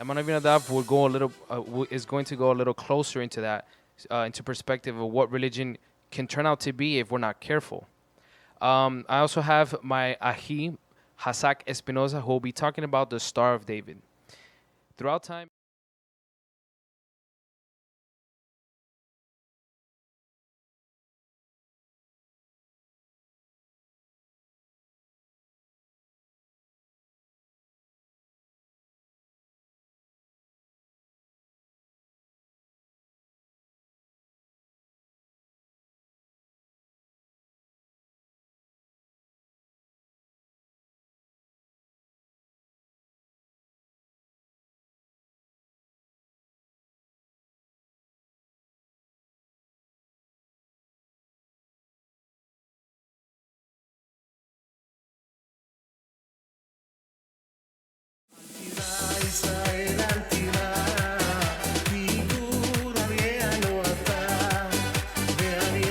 And Manavinadav will go a little is going to go a little closer into that, into perspective of what religion can turn out to be if we're not careful. I also have my ahi, Hasak Espinoza, who will be talking about the Star of David. Throughout time.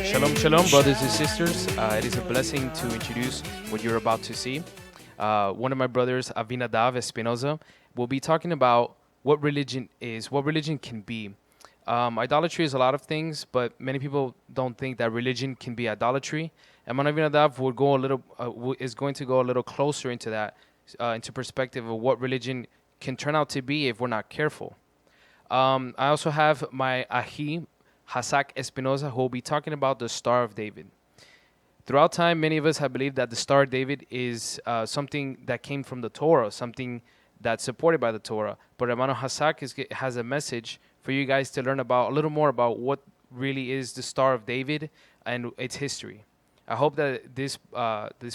Shalom, shalom, brothers and sisters. It is a blessing to introduce what you're about to see. One of my brothers, Avinadav Espinoza, will be talking about what religion is, what religion can be. Idolatry is a lot of things, but many people don't think that religion can be idolatry. And Manavinadav will go a little is going to go a little closer into that, into perspective of what religion can turn out to be if we're not careful. I also have my ahi, Hasak Espinoza, who will be talking about the Star of David. Throughout time, many of us have believed that the Star of David is something that came from the Torah, something that's supported by the Torah. But Hermano Hasak has a message for you guys to learn about a little more about what really is the Star of David and its history. I hope that this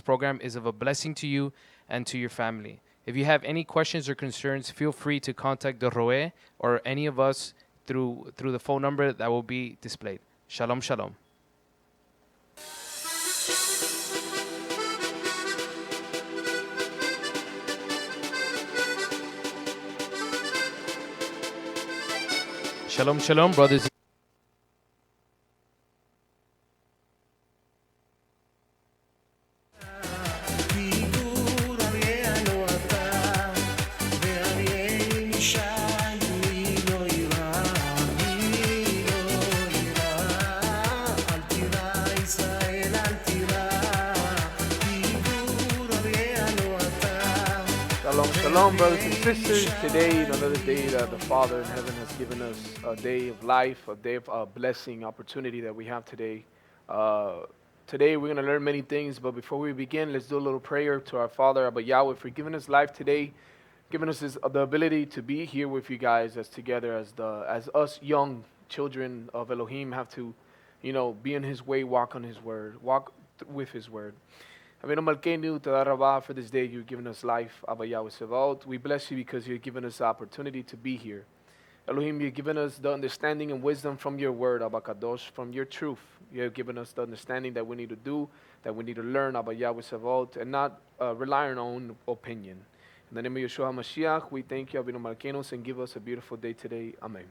program is of a blessing to you and to your family. If you have any questions or concerns, feel free to contact the Roe or any of us through the phone number that will be displayed. Shalom, shalom. Shalom, shalom, brothers. Shalom, shalom, brothers and sisters. Today, another day that the Father in heaven has given us, a day of life, a day of blessing, opportunity that we have today. Uh, Today, we're going to learn many things, but before we begin, let's do a little prayer to our Father, Abba Yahweh, for giving us life today, giving us the ability to be here with you guys as together, as us young children of Elohim have to, be in His way, walk on His word, with His word. Avinu Malkeinu, Toda Rabbah, for this day you've given us life, Abba Yahweh Sevaot. We bless you because you've given us the opportunity to be here. Elohim, you've given us the understanding and wisdom from your word, Abba Kadosh, from your truth. You have given us the understanding that we need to do, that we need to learn, Abba Yahweh Sevaot, and not rely on our own opinion. In the name of Yeshua HaMashiach, we thank you, Avinu Malkeinu, and give us a beautiful day today. Amen.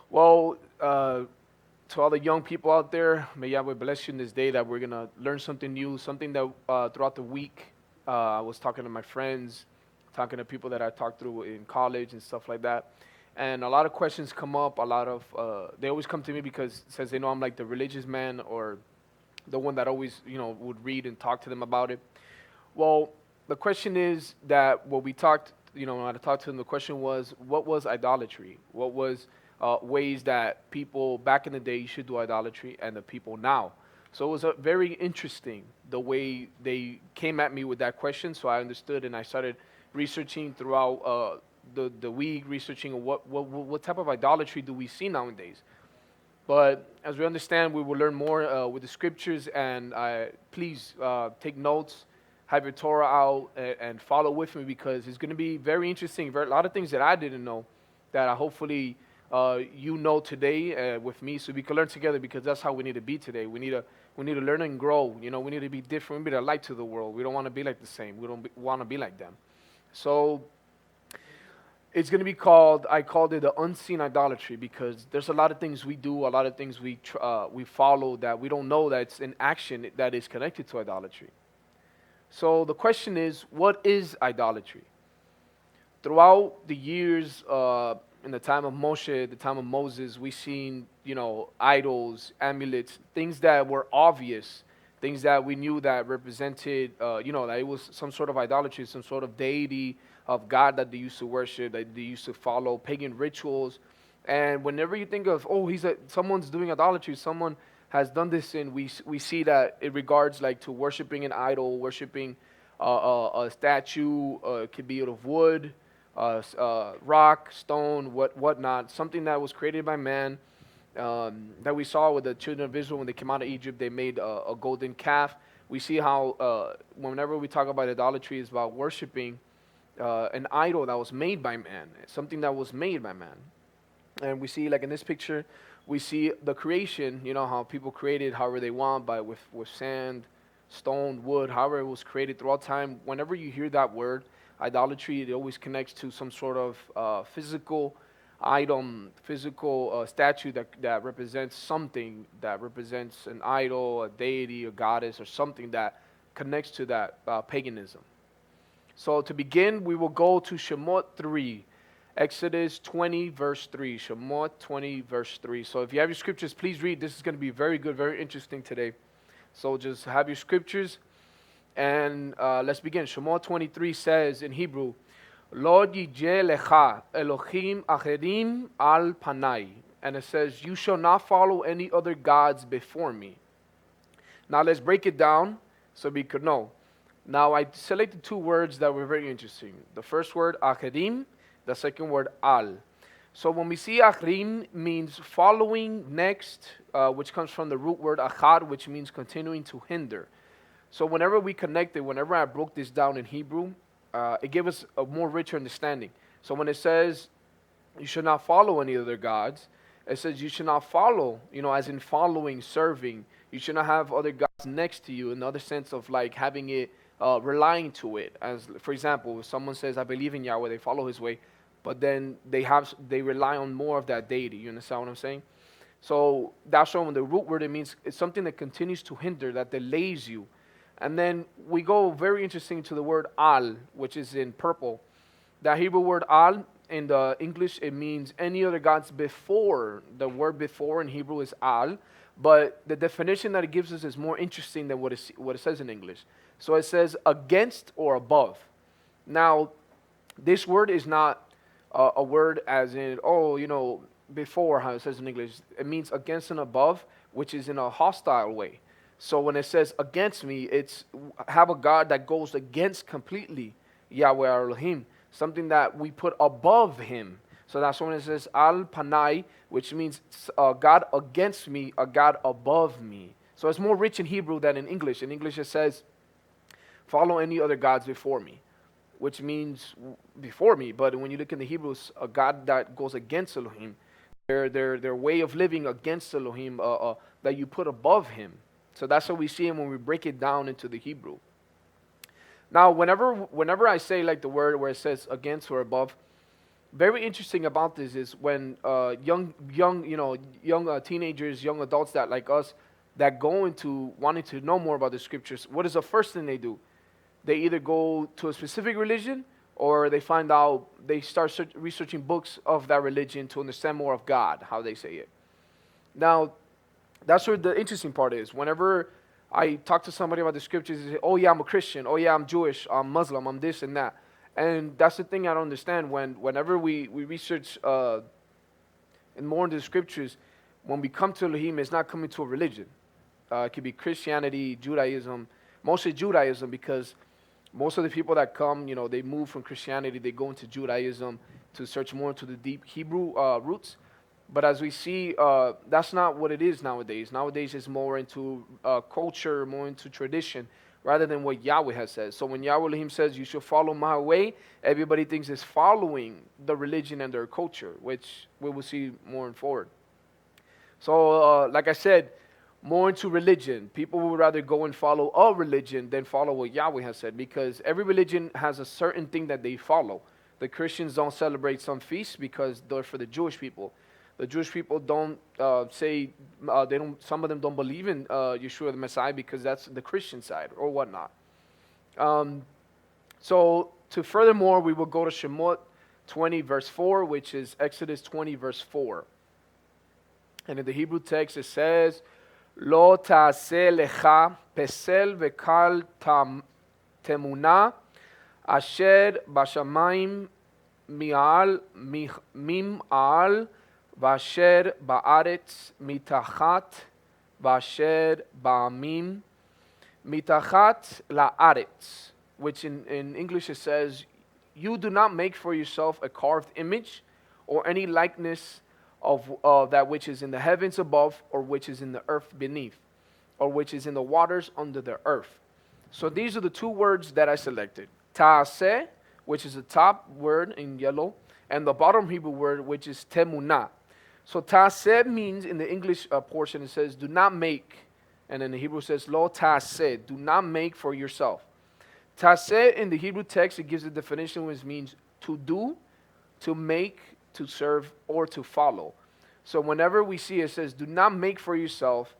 Well, to all the young people out there, may Yahweh bless you in this day that we're going to learn something new, something that throughout the week I was talking to my friends, talking to people that I talked through in college and stuff like that. And a lot of questions come up, they always come to me because since they know I'm like the religious man or the one that always, would read and talk to them about it. Well, the question is that what we talked, when I talked to them, the question was, what was idolatry? What was ways that people back in the day should do idolatry and the people now. So it was very interesting the way they came at me with that question. So I understood and I started researching throughout the week, researching what type of idolatry do we see nowadays. But as we understand, we will learn more with the scriptures. And please take notes, have your Torah out, and follow with me because it's going to be very interesting. A lot of things that I didn't know that I hopefully you know today with me, so we can learn together because that's how we need to be today. We need to learn and grow. We need to be different. We need a light to the world. We don't want to be like the same. We don't want to be like them. So it's going to be called. I called it the unseen idolatry because there's a lot of things we do, a lot of things we follow that we don't know that's an action that is connected to idolatry. So the question is, what is idolatry? throughout the years, in the time of Moshe, the time of Moses, we seen, idols, amulets, things that were obvious, things that we knew that represented, that it was some sort of idolatry, some sort of deity of God that they used to worship, that they used to follow, pagan rituals. And whenever you think of, oh, someone's doing idolatry, someone has done this sin, we see that it regards like to worshiping an idol, worshiping a statue. It could be out of wood, rock, stone, whatnot, something that was created by man. That we saw with the children of Israel when they came out of Egypt, they made a golden calf. We see how whenever we talk about idolatry, it's about worshiping an idol that was made by man, something that was made by man. And we see, like in this picture, we see the creation, how people created however they want, with sand, stone, wood, however it was created throughout time. Whenever you hear that word, idolatry, it always connects to some sort of physical item, physical statue that represents something, that represents an idol, a deity, a goddess, or something that connects to that paganism. So to begin, we will go to Shemot 3. Exodus 20, verse 3. Shemot 20, verse 3. So if you have your scriptures, please read. This is going to be very good, very interesting today. So just have your scriptures, and let's begin. Shemot 23 says in Hebrew, Lo yijeh lecha Elohim acherim al panai. And it says, you shall not follow any other gods before me. Now let's break it down so we could know. Now I selected two words that were very interesting. The first word, acherim, the second word, al. So when we see achrim, means following, next, which comes from the root word achad, which means continuing to hinder. So whenever we connected, whenever I broke this down in Hebrew, it gave us a more richer understanding. So when it says you should not follow any other gods, it says you should not follow, as in following, serving. You should not have other gods next to you, in the other sense of like having it, relying to it. As for example, if someone says, I believe in Yahweh, they follow his way, but then they rely on more of that deity. You understand what I'm saying? So that's showing the root word, it means it's something that continues to hinder, that delays you. And then we go very interesting to the word al, which is in purple. That Hebrew word al, in the English, it means any other gods before. The word before in Hebrew is al, but the definition that it gives us is more interesting than what it says in English. So it says against or above. Now, this word is not a word as in, before, how it says in English. It means against and above, which is in a hostile way. So when it says against me, it's have a God that goes against completely Yahweh Elohim, something that we put above him. So that's when it says al panai, which means a God against me, a God above me. So it's more rich in Hebrew than in English. In English it says, follow any other gods before me, which means before me. But when you look in the Hebrews, a God that goes against Elohim, their way of living against Elohim, that you put above him. So that's what we see when we break it down into the Hebrew. Now, whenever I say like the word where it says against or above, very interesting about this is when young teenagers, young adults that like us, that go into wanting to know more about the scriptures, what is the first thing they do? They either go to a specific religion, or they start researching books of that religion to understand more of God, how they say it. Now, that's where the interesting part is. Whenever I talk to somebody about the scriptures, they say, oh yeah, I'm a Christian. Oh yeah, I'm Jewish. I'm Muslim. I'm this and that. And that's the thing I don't understand. Whenever we research and more into the scriptures, when we come to Elohim, it's not coming to a religion. It could be Christianity, Judaism, mostly Judaism, because most of the people that come, they move from Christianity, they go into Judaism to search more into the deep Hebrew roots. But as we see, that's not what it is nowadays. Nowadays, it's more into culture, more into tradition, rather than what Yahweh has said. So when Yahweh Elohim says, you should follow my way, everybody thinks it's following the religion and their culture, which we will see more and forward. So, like I said, more into religion. People would rather go and follow a religion than follow what Yahweh has said, because every religion has a certain thing that they follow. The Christians don't celebrate some feasts because they're for the Jewish people. The Jewish people don't some of them don't believe in Yeshua the Messiah because that's the Christian side or whatnot. So to furthermore, we will go to Shemot 20 verse 4, which is Exodus 20 verse 4. And in the Hebrew text it says, Lo ta'aseh lecha pesel vekal temuna asher bashamayim mim al vasher ba'aretz mitachat vasher ba'amim mitachat la'aretz, which in English it says, you do not make for yourself a carved image or any likeness of that which is in the heavens above, or which is in the earth beneath, or which is in the waters under the earth. So these are the two words that I selected. Ta'aseh, which is the top word in yellow, and the bottom Hebrew word, which is temunah. So ta'aseh means, in the English portion, it says, do not make. And in the Hebrew it says, lo ta'aseh, do not make for yourself. Ta'aseh in the Hebrew text, it gives a definition which means to do, to make, to serve, or to follow. So whenever we see it says, do not make for yourself,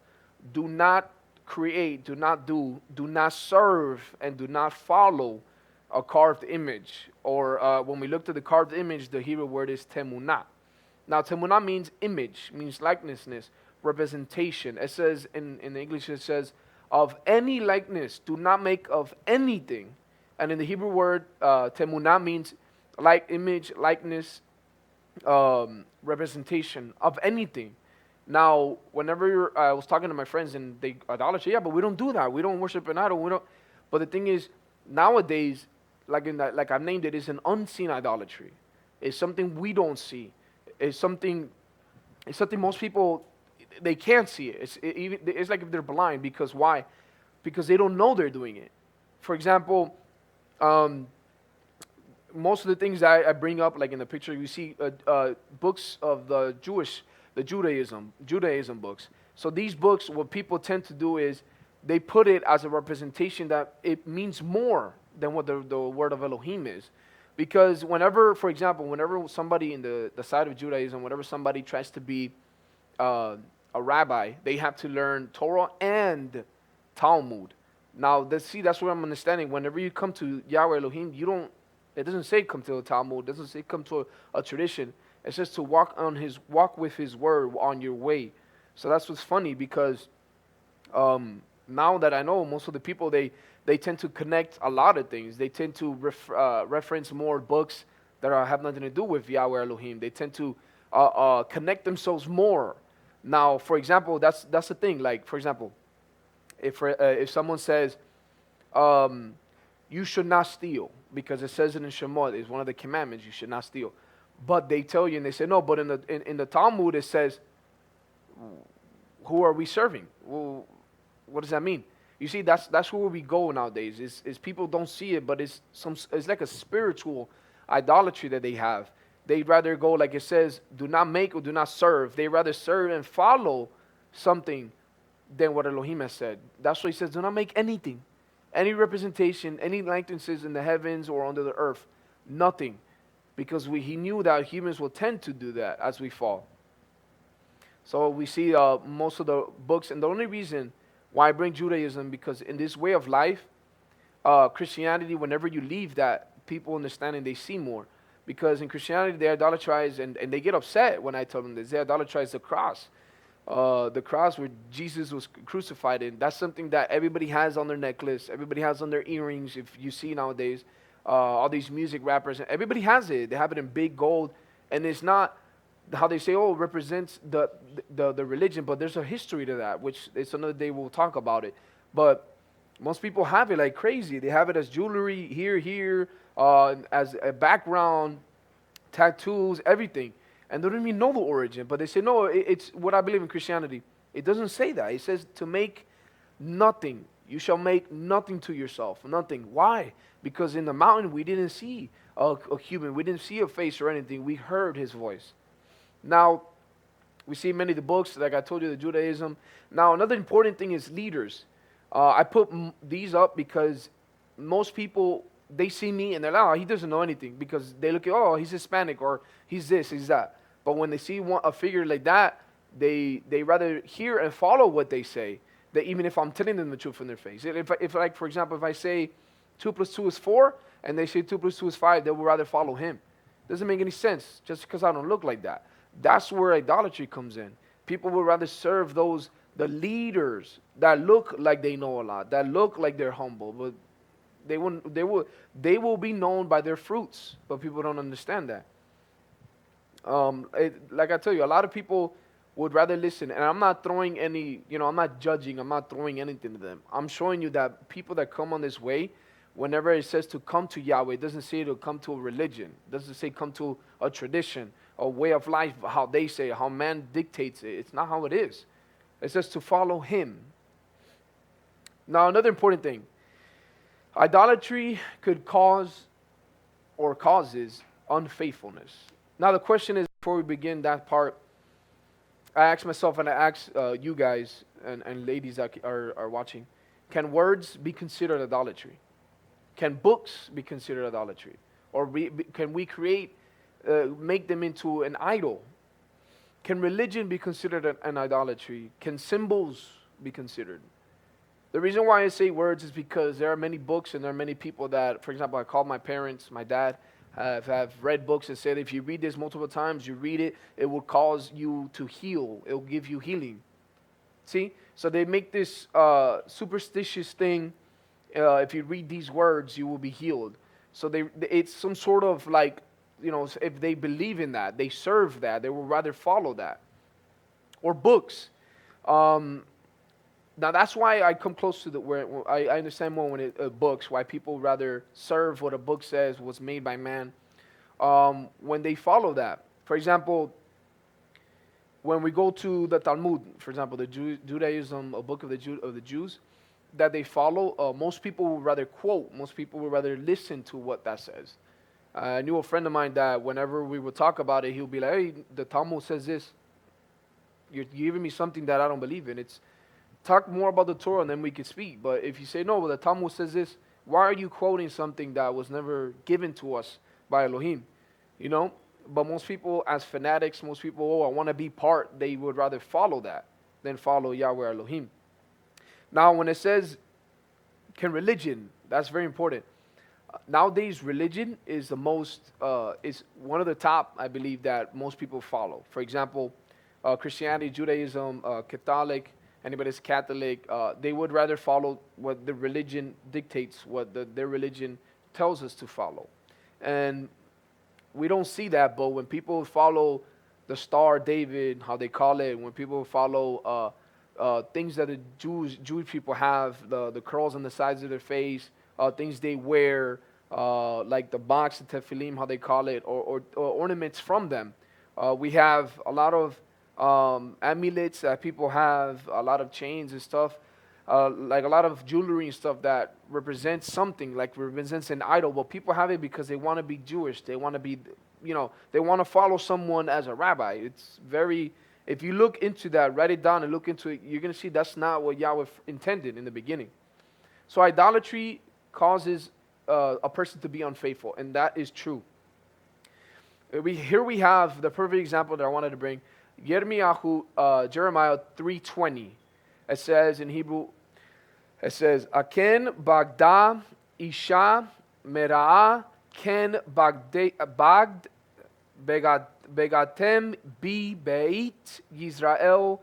do not create, do not do not serve, and do not follow a carved image. Or when we look at the carved image, the Hebrew word is temunah. Now temunah means image, means likenessness, representation. It says in the English, it says, of any likeness, do not make of anything. And in the Hebrew word, temunah means like image, likeness, representation of anything. Now, whenever I was talking to my friends and they idolatry, yeah, but we don't do that. We don't worship an idol. We don't. But the thing is, nowadays, like I've named it, is an unseen idolatry. It's something we don't see. It's something most people, they can't see it. It's like if they're blind, because why? Because they don't know they're doing it. For example, most of the things that I bring up, like in the picture, you see books of the Judaism books. So these books, what people tend to do is they put it as a representation that it means more than what the word of Elohim is. Because whenever, for example, whenever somebody in the side of Judaism, whenever somebody tries to be a rabbi, they have to learn Torah and Talmud. Now, that's what I'm understanding. Whenever you come to Yahweh Elohim, it doesn't say come to a Talmud. It doesn't say come to a tradition. It says to walk with His word on your way. So that's what's funny, because now that I know, most of the people, they tend to connect a lot of things. They tend to reference more books that have nothing to do with Yahweh Elohim. They tend to connect themselves more. Now, for example, that's the thing. Like, for example, if someone says, you should not steal, because it says it in Shemot, it's one of the commandments, you should not steal. But they tell you, and they say, no, but in the Talmud it says, who are we serving? Well, what does that mean? You see, that's where we go nowadays. Is people don't see it, but it's like a spiritual idolatry that they have. They'd rather go, like it says, do not make or do not serve. They rather serve and follow something than what Elohim has said. That's why He says, do not make anything. Any representation, any likenesses in the heavens or under the earth, nothing. Because He knew that humans will tend to do that as we fall. So we see most of the books, and the only reason why I bring Judaism, because in this way of life, Christianity, whenever you leave that, people understand and they see more. Because in Christianity, they idolatrize, and they get upset when I tell them this. They idolatrize the cross. The cross where Jesus was crucified in. That's something that everybody has on their necklace. Everybody has on their earrings. If you see nowadays, all these music rappers, everybody has it. They have it in big gold. And it's not how they say, oh, it represents the religion, but there's a history to that, which it's another day we'll talk about it. But most people have it like crazy. They have it as jewelry here, as a background, tattoos, everything. And they don't even know the origin, but they say, no, it's what I believe in Christianity. It doesn't say that. It says to make nothing. You shall make nothing to yourself. Nothing. Why? Because in the mountain, we didn't see a human. We didn't see a face or anything. We heard His voice. Now, we see many of the books, like I told you, the Judaism. Now, another important thing is leaders. I put these up because most people, they see me and they're like, oh, he doesn't know anything, because they look at, oh, he's Hispanic, or he's this, he's that. But when they see a figure like that, they rather hear and follow what they say, that even if I'm telling them the truth in their face. If like, for example, if I say 2 + 2 is 4, and they say 2 + 2 is 5, they will rather follow him. Doesn't make any sense just because I don't look like that. That's where idolatry comes in. People would rather serve the leaders that look like they know a lot, that look like they're humble, but they will be known by their fruits, but people don't understand that. Like I tell you, a lot of people would rather listen, and I'm not throwing any, I'm not judging, I'm not throwing anything to them. I'm showing you that people that come on this way, whenever it says to come to Yahweh, it doesn't say to come to a religion, it doesn't say come to a tradition, a way of life, how they say, how man dictates it. It's not how it is. It says to follow Him. Now, another important thing, idolatry could cause or causes unfaithfulness. Now, the question is, before we begin that part, I ask myself and I ask you guys and ladies that are watching, can words be considered idolatry? Can books be considered idolatry? Or can we make them into an idol? Can religion be considered an idolatry? Can symbols be considered? The reason why I say words is because there are many books and there are many people that, for example, I called my parents, my dad, have read books and said if you read this multiple times, you read it, it will cause you to heal. It will give you healing. See? So they make this superstitious thing. If you read these words, you will be healed. So it's some sort of like, if they believe in that, they serve that, they will rather follow that. Or books. Now that's why I come close to where I understand more when books, why people rather serve what a book says was made by man when they follow that. For example, when we go to the Talmud, for example, the Judaism, a book of the Jews, that they follow, most people would rather quote, most people would rather listen to what that says. I knew a friend of mine that whenever we would talk about it, he would be like, hey, the Talmud says this. You're giving me something that I don't believe in. It's talk more about the Torah and then we can speak. But if you say, no, well, the Talmud says this, why are you quoting something that was never given to us by Elohim? But most people as fanatics, most people, I want to be part, they would rather follow that than follow Yahweh Elohim. Now, when it says, can religion, that's very important. Nowadays, religion is is one of the top, I believe, that most people follow. For example, Christianity, Judaism, Catholic, anybody that's Catholic, they would rather follow what the religion dictates, what their religion tells us to follow. And we don't see that, but when people follow the Star of David, how they call it, when people follow things that the Jewish people have, the curls on the sides of their face, things they wear, like the box, the tefillin, how they call it, or ornaments from them. We have a lot of amulets that people have, a lot of chains and stuff, like a lot of jewelry and stuff that represents something, like represents an idol. But people have it because they want to be Jewish. They want to be, they want to follow someone as a rabbi. It's very, if you look into that, write it down and look into it, you're going to see that's not what Yahweh intended in the beginning. So idolatry causes a person to be unfaithful, and that is true. Here we have the perfect example that I wanted to bring. Jeremiah 3:20. It says in Hebrew, Aken bagda isha mera'ah ken bagd begatem bi beit Yisrael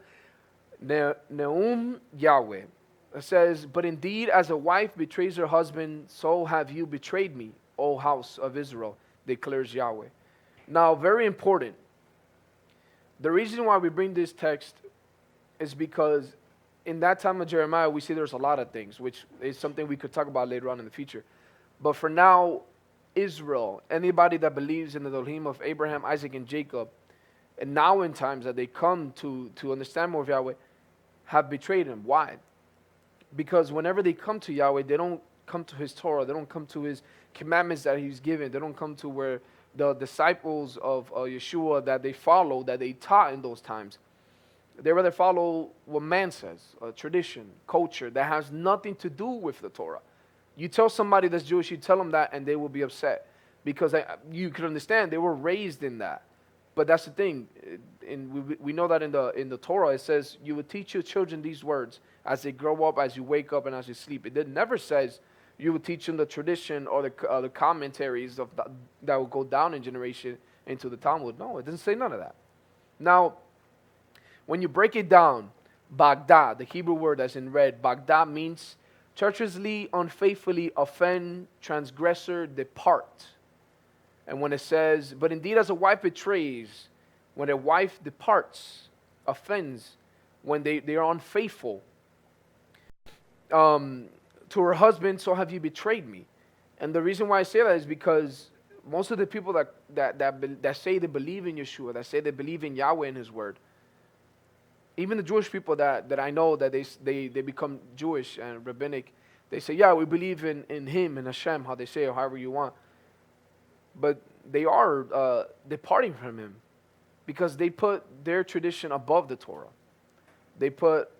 neum Yahweh. It says, but indeed as a wife betrays her husband, so have you betrayed me, O house of Israel, declares Yahweh. Now, very important. The reason why we bring this text is because in that time of Jeremiah, we see there's a lot of things, which is something we could talk about later on in the future. But for now, Israel, anybody that believes in the Elohim of Abraham, Isaac, and Jacob, and now in times that they come to understand more of Yahweh, have betrayed him. Why? Because whenever they come to Yahweh, they don't come to His Torah, they don't come to His commandments that He's given, they don't come to where the disciples of Yeshua that they follow, that they taught in those times. They rather follow what man says, tradition, culture, that has nothing to do with the Torah. You tell somebody that's Jewish, you tell them that, and they will be upset. Because you can understand, they were raised in that. But that's the thing, and we know that in the Torah, it says, you will teach your children these words as they grow up, as you wake up, and as you sleep. It never says You would teach them the tradition or the commentaries that will go down in generation into the Talmud. No, it doesn't say none of that. Now, when you break it down, Bagda, the Hebrew word that's in red, Bagda means treacherously, unfaithfully, offend, transgressor, depart. And when it says, but indeed as a wife betrays, when a wife departs, offends, when they are unfaithful to her husband, so have you betrayed me. And the reason why I say that is because most of the people that say they believe in Yeshua, that say they believe in Yahweh and His Word, even the Jewish people that I know that they become Jewish and rabbinic, they say, yeah, we believe in Him, in Hashem, how they say it, however you want. But they are departing from Him because they put their tradition above the Torah. They put,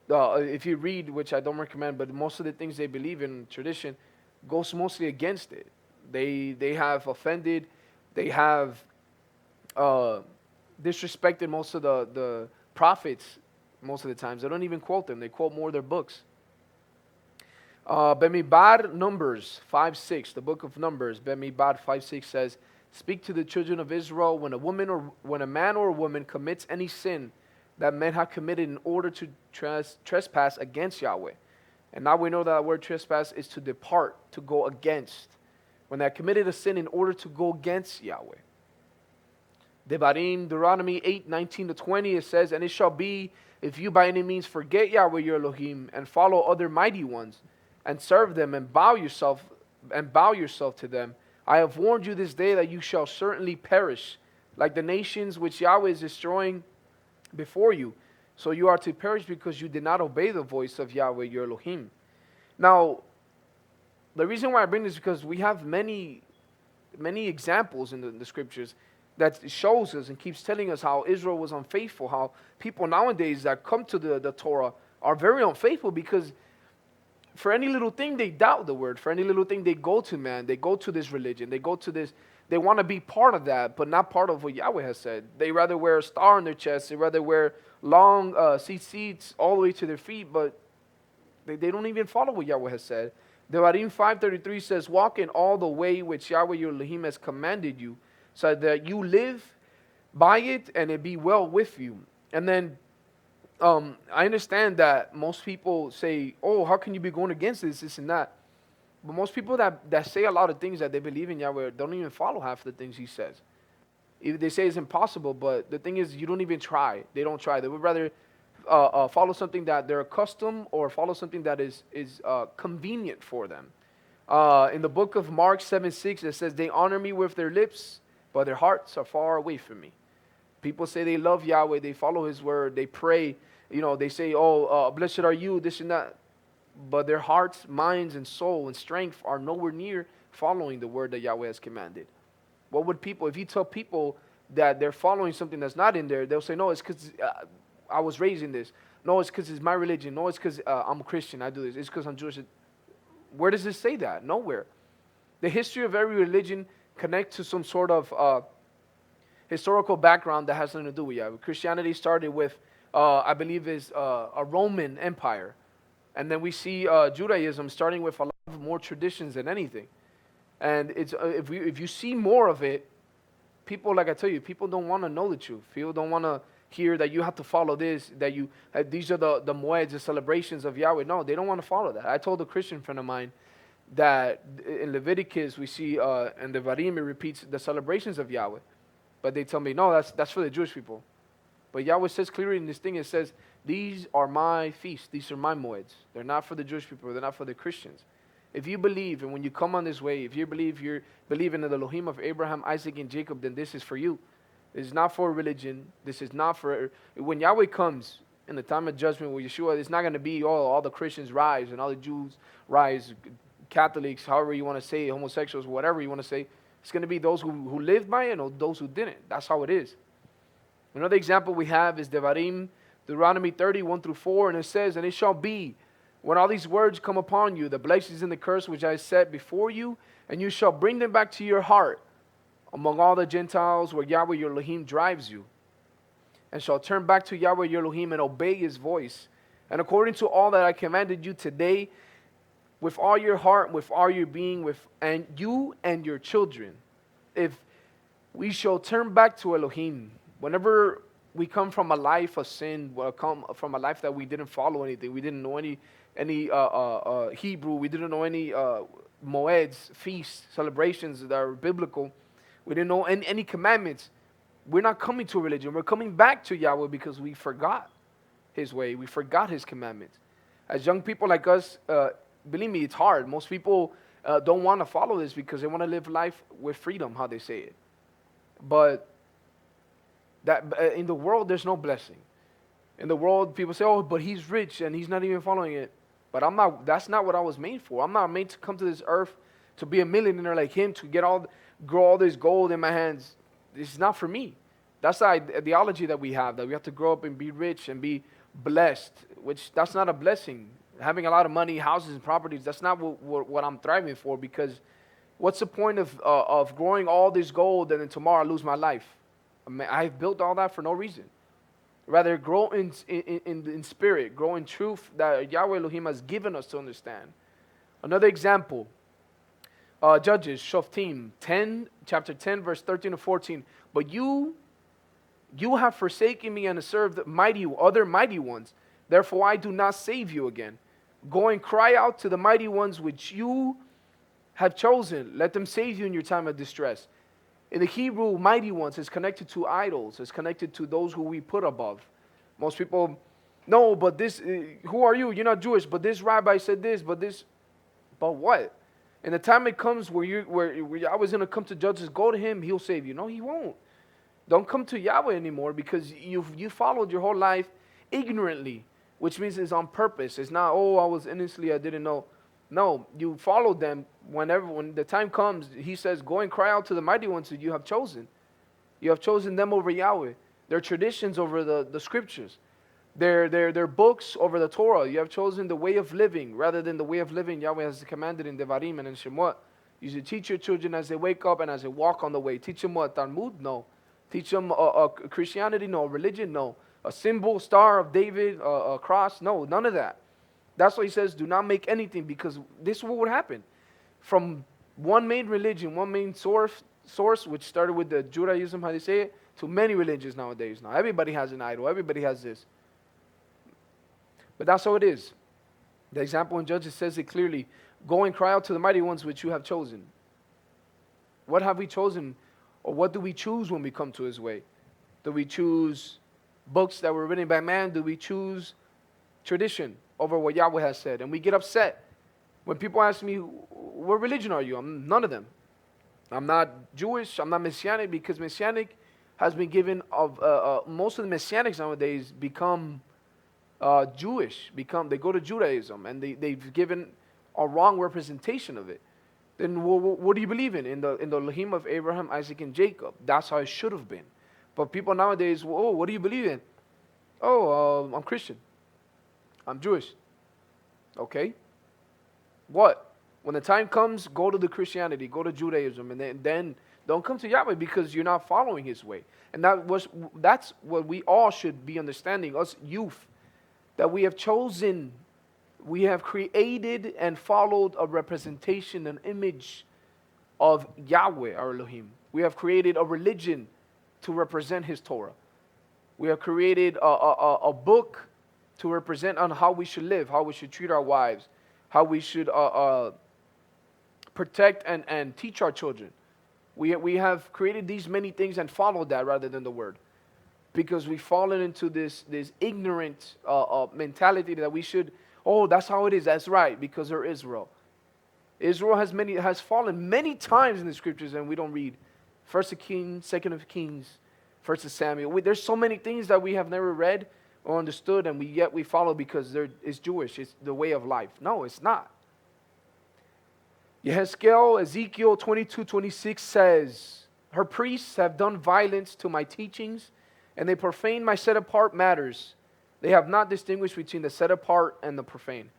if you read, which I don't recommend, but most of the things they believe in tradition goes mostly against it. They have offended, they have disrespected most of the prophets most of the times. They don't even quote them. They quote more their books. Bemidbar, Numbers 5:6, the book of Numbers, Bemidbar 5:6 says, speak to the children of Israel when a man or a woman commits any sin that men have committed in order to trespass against Yahweh. And now we know that the word trespass is to depart, to go against. When they have committed a sin in order to go against Yahweh. Devarim, Deuteronomy 8:19-20, it says, and it shall be, if you by any means forget Yahweh your Elohim, and follow other mighty ones, and serve them, and bow yourself to them, I have warned you this day that you shall certainly perish, like the nations which Yahweh is destroying before you. So you are to perish because you did not obey the voice of Yahweh your Elohim. Now, the reason why I bring this is because we have many examples in the scriptures that shows us and keeps telling us how Israel was unfaithful, how people nowadays that come to the Torah are very unfaithful because for any little thing they doubt the word. For any little thing they go to man. They go to this religion. They go to this. They want to be part of that, but not part of what Yahweh has said. They rather wear a star on their chest. They rather wear long seats all the way to their feet, but they don't even follow what Yahweh has said. Devarim 5:33 says, walk in all the way which Yahweh your Elohim has commanded you, so that you live by it and it be well with you. And then I understand that most people say, oh, how can you be going against this and that? But most people that say a lot of things that they believe in Yahweh don't even follow half the things He says. Even they say it's impossible, but the thing is, you don't even try. They don't try. They would rather follow something that they're accustomed or follow something that is convenient for them. In the book of Mark 7:6, it says, they honor me with their lips, but their hearts are far away from me. People say they love Yahweh, they follow His word, they pray, they say, blessed are you, this and that. But their hearts, minds, and soul and strength are nowhere near following the word that Yahweh has commanded. What would people, if you tell people that they're following something that's not in there, they'll say, no, it's because I was raised in this. No, it's because it's my religion. No, it's because I'm a Christian, I do this. It's because I'm Jewish. Where does it say that? Nowhere. The history of every religion connects to some sort of historical background that has nothing to do with Yahweh. Christianity started with, I believe, is a Roman Empire. And then we see Judaism starting with a lot of more traditions than anything. And it's if you see more of it, people, like I tell you, people don't want to know the truth. People don't want to hear that you have to follow this, that these are the moeds, the celebrations of Yahweh. No, they don't want to follow that. I told a Christian friend of mine that in Leviticus we see, and the Varim, it repeats the celebrations of Yahweh. But they tell me, no, that's for the Jewish people. But Yahweh says clearly in this thing, it says, these are my feasts, these are my moeds. They're not for the Jewish people, they're not for the Christians. If you believe, and when you come on this way, if you believe you're believing in the Elohim of Abraham, Isaac, and Jacob, then this is for you. This is not for religion. This is not for, when Yahweh comes in the time of judgment with Yeshua, it's not going to be all the Christians rise and all the Jews rise, Catholics, however you want to say, homosexuals, whatever you want to say. It's going to be those who lived by it and those who didn't. That's how it is. Another example we have is Devarim, Deuteronomy 30:1-4, and it says, and it shall be, when all these words come upon you, the blessings and the curse which I set before you, and you shall bring them back to your heart among all the Gentiles where Yahweh your Elohim drives you, and shall turn back to Yahweh your Elohim and obey His voice. And according to all that I commanded you today, with all your heart, with all your being, with and you and your children. If we shall turn back to Elohim, whenever we come from a life of sin, we come from a life that we didn't follow anything, we didn't know any Hebrew, we didn't know any moeds, feasts, celebrations that are biblical, we didn't know any commandments. We're not coming to a religion. We're coming back to Yahweh because we forgot His way. We forgot His commandments. As young people like us, believe me, it's hard. Most people don't want to follow this because they want to live life with freedom, how they say it. But that in the world, there's no blessing. In the world, people say, "Oh, but he's rich and he's not even following it." But I'm not. That's not what I was made for. I'm not made to come to this earth to be a millionaire like him, to grow all this gold in my hands. This is not for me. That's the ideology that we have we have to grow up and be rich and be blessed, which that's not a blessing. Having a lot of money, houses and properties, that's not what I'm thriving for, because what's the point of growing all this gold and then tomorrow I lose my life? I mean, I've built all that for no reason. Rather, grow in spirit, grow in truth that Yahweh Elohim has given us to understand. Another example, Judges, Shoftim, chapter 10, verse 13 to 14. But you have forsaken me and served other mighty ones. Therefore I do not save you again. Go and cry out to the mighty ones which you have chosen. Let them save you in your time of distress. In the Hebrew, mighty ones is connected to idols. It's connected to those who we put above. Most people, no, but this, who are you? You're not Jewish, but this rabbi said this, but what? And the time it comes where I was going to come to judges, go to him, he'll save you. No, he won't. Don't come to Yahweh anymore because you followed your whole life ignorantly, which means it's on purpose. It's not, oh, I was innocently, I didn't know. No, you followed them when the time comes. He says, go and cry out to the mighty ones that you have chosen. You have chosen them over Yahweh. Their traditions over the scriptures. Their books over the Torah. You have chosen the way of living rather than the way of living Yahweh has commanded in Devarim and in Shemot. You should teach your children as they wake up and as they walk on the way. Teach them what? Talmud? No. Teach them Christianity? No. Religion? No. A symbol, star of David, a cross? No, none of that. That's why he says, do not make anything, because this is what would happen. From one main religion, one main source, which started with the Judaism, how they say it, to many religions nowadays. Now, everybody has an idol. Everybody has this. But that's how it is. The example in Judges says it clearly. Go and cry out to the mighty ones which you have chosen. What have we chosen? Or what do we choose when we come to His way? Do we choose books that were written by man? Do we choose tradition over what Yahweh has said? And we get upset when people ask me, what religion are you? I'm none of them. I'm not Jewish. I'm not Messianic, because Messianic has been given most of the Messianics nowadays become Jewish. They go to Judaism, and they've given a wrong representation of it. Then what do you believe in the Elohim of Abraham, Isaac, and Jacob? That's how it should have been. But people nowadays, oh, what do you believe in? Oh, I'm Christian. I'm Jewish. Okay. What? When the time comes, go to the Christianity, go to Judaism, and then don't come to Yahweh because you're not following His way. And that's what we all should be understanding, us youth, that we have chosen, we have created and followed a representation, an image of Yahweh, our Elohim. We have created a religion to represent His Torah. We have created a book to represent on how we should live, how we should treat our wives, how we should protect and teach our children. We have created these many things and followed that rather than the Word, because we've fallen into this ignorant mentality that we should, oh, that's how it is, that's right, because they're Israel. Israel has fallen many times in the scriptures, and we don't read 1st of Kings, 2nd of Kings, 1st of Samuel. There's so many things that we have never read or understood, and yet we follow because it's Jewish. It's the way of life. No, it's not. Ezekiel 22:26 says, her priests have done violence to my teachings, and they profane my set-apart matters. They have not distinguished between the set-apart and the profane,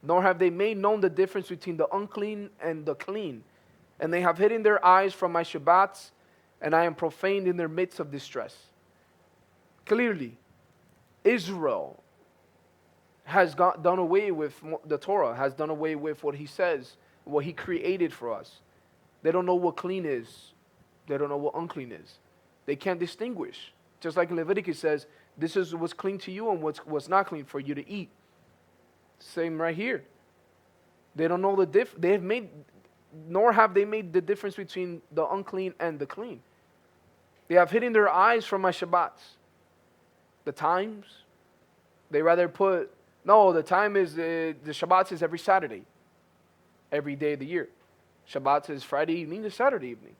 nor have they made known the difference between the unclean and the clean. And they have hidden their eyes from my Shabbats, and I am profaned in their midst of distress. Clearly, Israel done away with the Torah, has done away with what he says, what he created for us. They don't know what clean is. They don't know what unclean is. They can't distinguish. Just like Leviticus says, this is what's clean to you and what's not clean for you to eat. Same right here. They don't know nor have they made the difference between the unclean and the clean. They have hidden their eyes from my Shabbats. The times, they rather put, no, the time is, the Shabbats is every Saturday, every day of the year. Shabbats is Friday evening to Saturday evening.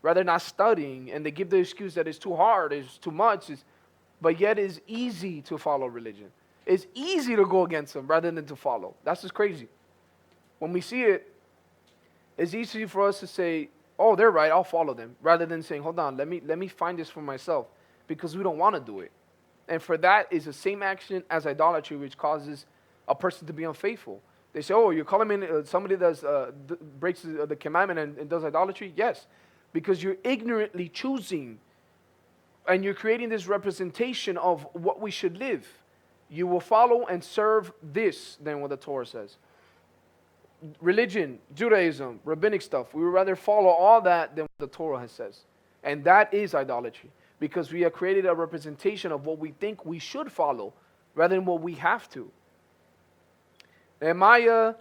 Rather not studying, and they give the excuse that it's too hard, it's too much, but yet it's easy to follow religion. It's easy to go against them rather than to follow. That's just crazy. When we see it, it's easy for us to say, oh, they're right, I'll follow them, rather than saying, hold on, let me find this for myself, because we don't want to do it. And for that is the same action as idolatry, which causes a person to be unfaithful. They say, oh, you're calling me somebody that breaks the commandment and does idolatry? Yes, because you're ignorantly choosing, and you're creating this representation of what we should live. You will follow and serve this than what the Torah says. Religion, Judaism, rabbinic stuff, we would rather follow all that than what the Torah says. And that is idolatry, because we have created a representation of what we think we should follow rather than what we have to. Nehemiah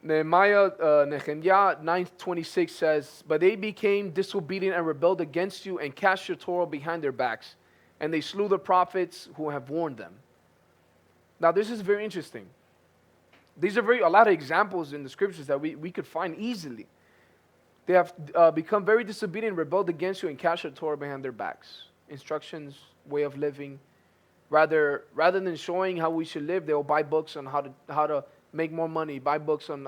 9:26 says, but they became disobedient and rebelled against you and cast your Torah behind their backs, and they slew the prophets who have warned them. Now this is very interesting. These are a lot of examples in the scriptures that we could find easily. They have become very disobedient, rebelled against you, and cast your Torah behind their backs. Instructions, way of living. Rather than showing how we should live, they will buy books on how to make more money, buy books on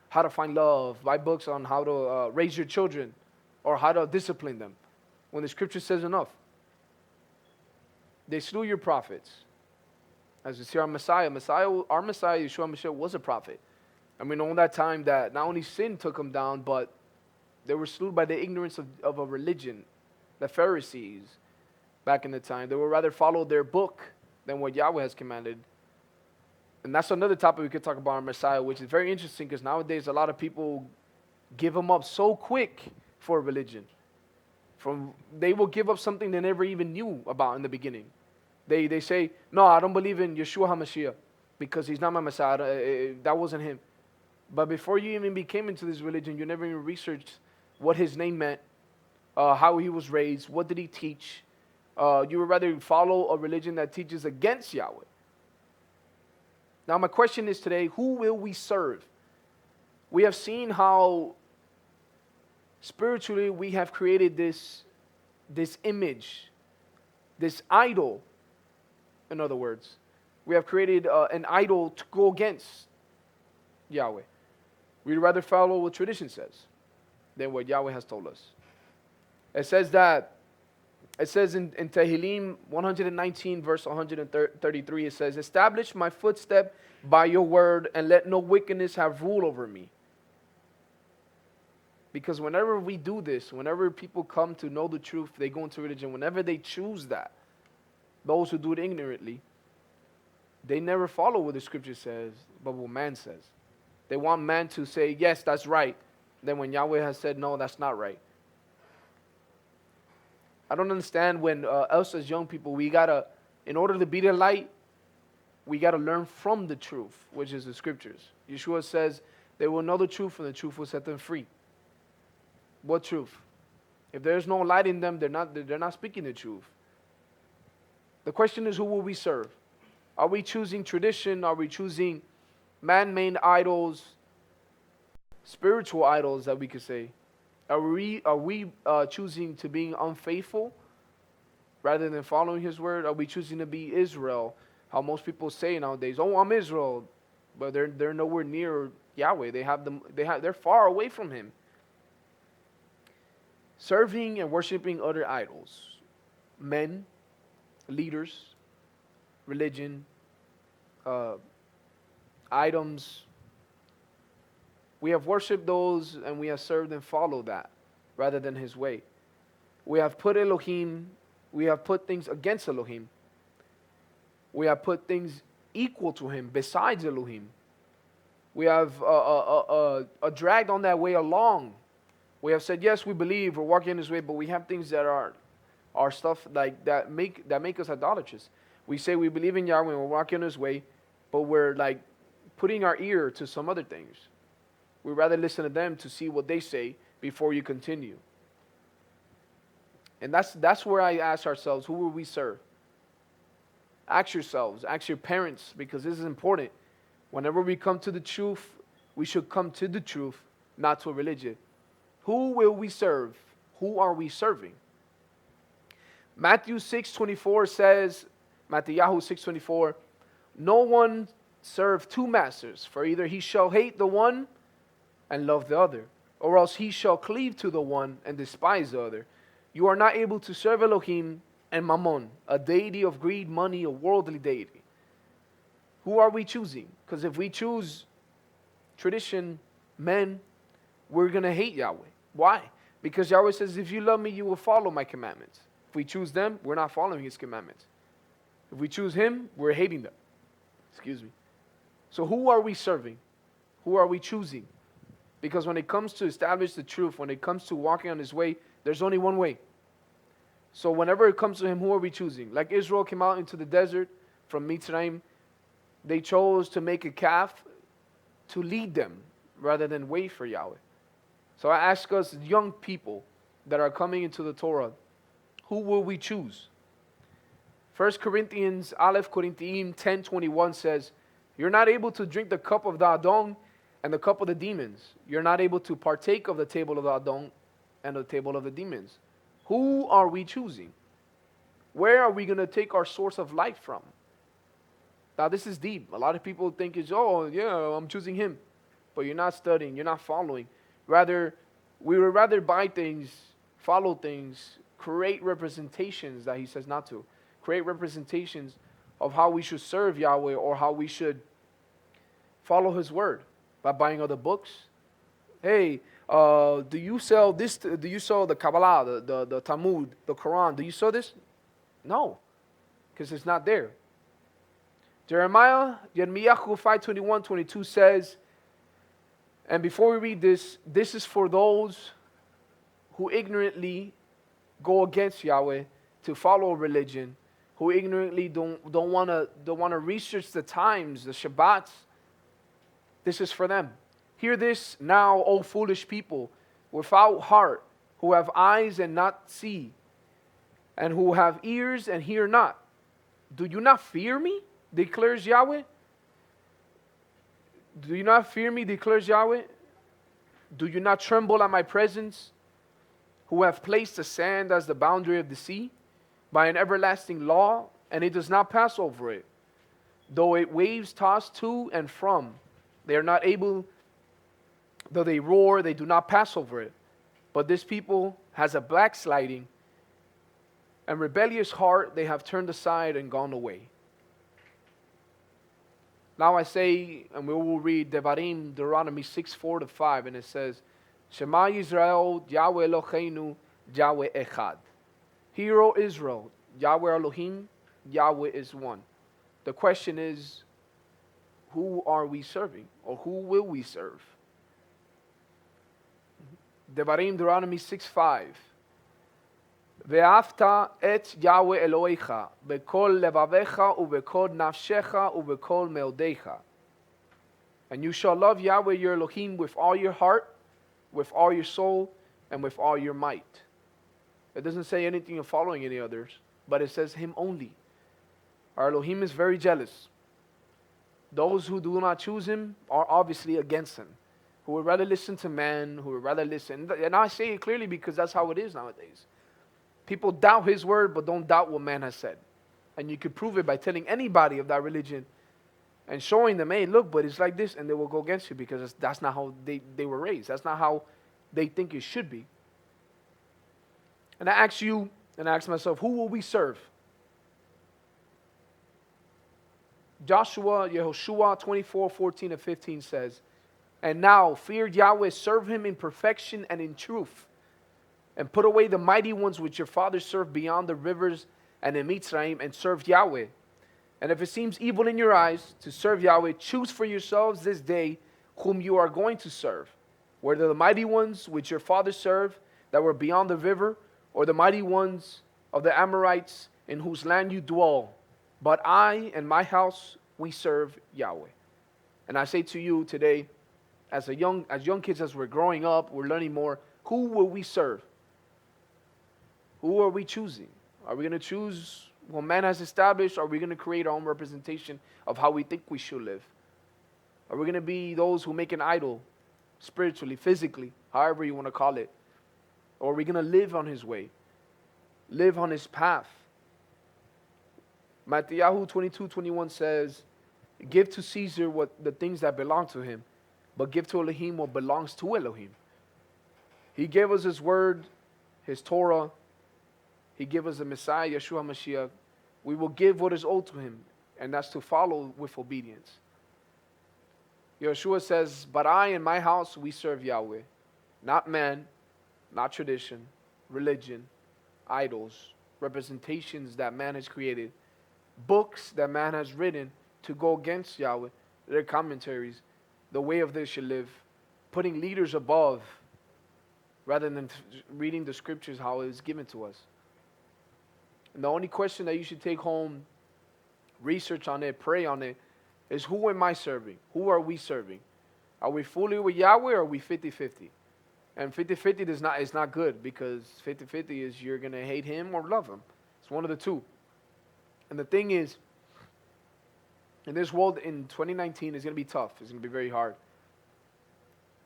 how to find love, buy books on how to raise your children, or how to discipline them, when the scripture says enough. They slew your prophets. As we see our Messiah, Yeshua Mashiach, was a prophet. And we know in that time that not only sin took him down, but they were slew by the ignorance of a religion. The Pharisees, back in the time, they would rather follow their book than what Yahweh has commanded. And that's another topic we could talk about, our Messiah, which is very interesting, because nowadays a lot of people give him up so quick for religion. They will give up something they never even knew about in the beginning. They say, no, I don't believe in Yeshua HaMashiach because he's not my Messiah. That wasn't him. But before you even became into this religion, you never even researched what his name meant, how he was raised, what did he teach. You would rather follow a religion that teaches against Yahweh. Now my question is today, who will we serve? We have seen how spiritually we have created this image, this idol. In other words, we have created an idol to go against Yahweh. We'd rather follow what tradition says than what Yahweh has told us. It says in Tehillim 119 verse 133, it says, establish my footstep by your word and let no wickedness have rule over me. Because whenever we do this, whenever people come to know the truth, they go into religion, whenever they choose that, those who do it ignorantly, they never follow what the scripture says, but what man says. They want man to say, yes, that's right. Then when Yahweh has said, no, that's not right. I don't understand when us as young people, in order to be the light, we got to learn from the truth, which is the scriptures. Yeshua says, they will know the truth and the truth will set them free. What truth? If there's no light in them, they're not speaking the truth. The question is, who will we serve? Are we choosing tradition? Are we choosing man-made idols, spiritual idols that we could say? Are we choosing to be unfaithful rather than following his word? Are we choosing to be Israel? How most people say nowadays, oh, I'm Israel, but they're nowhere near Yahweh. They're far away from him. Serving and worshiping other idols, men, leaders, religion, items. We have worshipped those and we have served and followed that rather than his way. We have put Elohim, we have put things against Elohim. We have put things equal to him besides Elohim. We have dragged on that way along. We have said, yes, we believe, we're walking in this way, but we have things that are stuff like that make us idolatrous. We say we believe in Yahweh and we're walking in His way, but we're like putting our ear to some other things. We'd rather listen to them to see what they say before you continue. And that's where I ask ourselves, who will we serve? Ask yourselves, ask your parents, because this is important. Whenever we come to the truth, we should come to the truth, not to a religion. Who will we serve? Who are we serving? Matthew 6:24 says, Matthew 6:24, no one serve two masters, for either he shall hate the one and love the other, or else he shall cleave to the one and despise the other. You are not able to serve Elohim and Mammon, a deity of greed, money, a worldly deity. Who are we choosing? Because if we choose tradition, men, we're going to hate Yahweh. Why? Because Yahweh says, if you love me, you will follow my commandments. If we choose them, we're not following His commandments. If we choose Him, we're hating them. Excuse me. So who are we serving? Who are we choosing? Because when it comes to establish the truth, when it comes to walking on His way, there's only one way. So whenever it comes to Him, who are we choosing? Like Israel came out into the desert from Mitzrayim, they chose to make a calf to lead them rather than wait for Yahweh. So I ask us young people that are coming into the Torah, who will we choose? 1 Corinthians, Aleph Corinthiim 10:21 says, you're not able to drink the cup of the Adon and the cup of the demons. You're not able to partake of the table of the Adon and the table of the demons. Who are we choosing? Where are we going to take our source of life from? Now this is deep. A lot of people think it's, oh yeah, I'm choosing him. But you're not studying, you're not following. Rather, we would rather buy things, follow things, create representations that he says not to. Create representations of how we should serve Yahweh or how we should follow His word by buying other books. Hey, do you sell this? Do you sell the Kabbalah, the Talmud, the Quran? Do you sell this? No, because it's not there. Jeremiah 5:21-22 says, and before we read this, this is for those who ignorantly go against Yahweh to follow a religion, who ignorantly don't want to research the times, the Shabbats. This is for them. Hear this now, O foolish people, without heart, who have eyes and not see, and who have ears and hear not. Do you not fear me, declares Yahweh? Do you not fear me, declares Yahweh? Do you not tremble at my presence, who have placed the sand as the boundary of the sea, by an everlasting law, and it does not pass over it? Though it waves toss to and from, they are not able, though they roar, they do not pass over it. But this people has a backsliding and rebellious heart, they have turned aside and gone away. Now I say, and we will read Devarim, Deuteronomy 6:4-5, and it says, Shema Yisrael, Yahweh Eloheinu, Yahweh Echad. Hear, O Israel, Yahweh Elohim, Yahweh is one. The question is, who are we serving? Or who will we serve? Devarim, Deuteronomy 6:5. Ve'afta et Yahweh Elohecha bekol levavecha ubekol nafshecha ubekol meodecha. And you shall love Yahweh your Elohim with all your heart, with all your soul, and with all your might. It doesn't say anything of following any others, but it says Him only. Our Elohim is very jealous. Those who do not choose Him are obviously against Him, who would rather listen to man, who would rather listen. And I say it clearly because that's how it is nowadays. People doubt His word, but don't doubt what man has said. And you could prove it by telling anybody of that religion and showing them, hey, look, but it's like this, and they will go against you because that's not how they were raised. That's not how they think it should be. And I ask you, and I ask myself, who will we serve? Yehoshua 24:14-15 says, and now fear Yahweh, serve Him in perfection and in truth, and put away the mighty ones which your fathers served beyond the rivers and in Mitzrayim, and served Yahweh. And if it seems evil in your eyes to serve Yahweh, choose for yourselves this day whom you are going to serve, whether the mighty ones which your fathers served that were beyond the river, or the mighty ones of the Amorites in whose land you dwell. But I and my house, we serve Yahweh. And I say to you today, as young kids, as we're growing up, we're learning more, who will we serve? Who are we choosing? Are we going to choose what man has established, or are we going to create our own representation of how we think we should live? Are we going to be those who make an idol, spiritually, physically, however you want to call it? Or are we going to live on his way? Live on his path? Matthew 22:21 says, give to Caesar what the things that belong to him, but give to Elohim what belongs to Elohim. He gave us his word, his Torah. He gave us the Messiah, Yeshua Mashiach. We will give what is owed to him, and that's to follow with obedience. Yeshua says, but I and my house, we serve Yahweh. Not man, not tradition, religion, idols, representations that man has created, books that man has written to go against Yahweh, their commentaries, the way of they should live, putting leaders above rather than reading the scriptures how it is given to us. And the only question that you should take home, research on it, pray on it, is who am I serving? Who are we serving? Are we fully with Yahweh, or are we 50-50? And 50-50 is not good, because 50-50 is you're going to hate him or love him. It's one of the two. And the thing is, in this world in 2019, it's going to be tough. It's going to be very hard.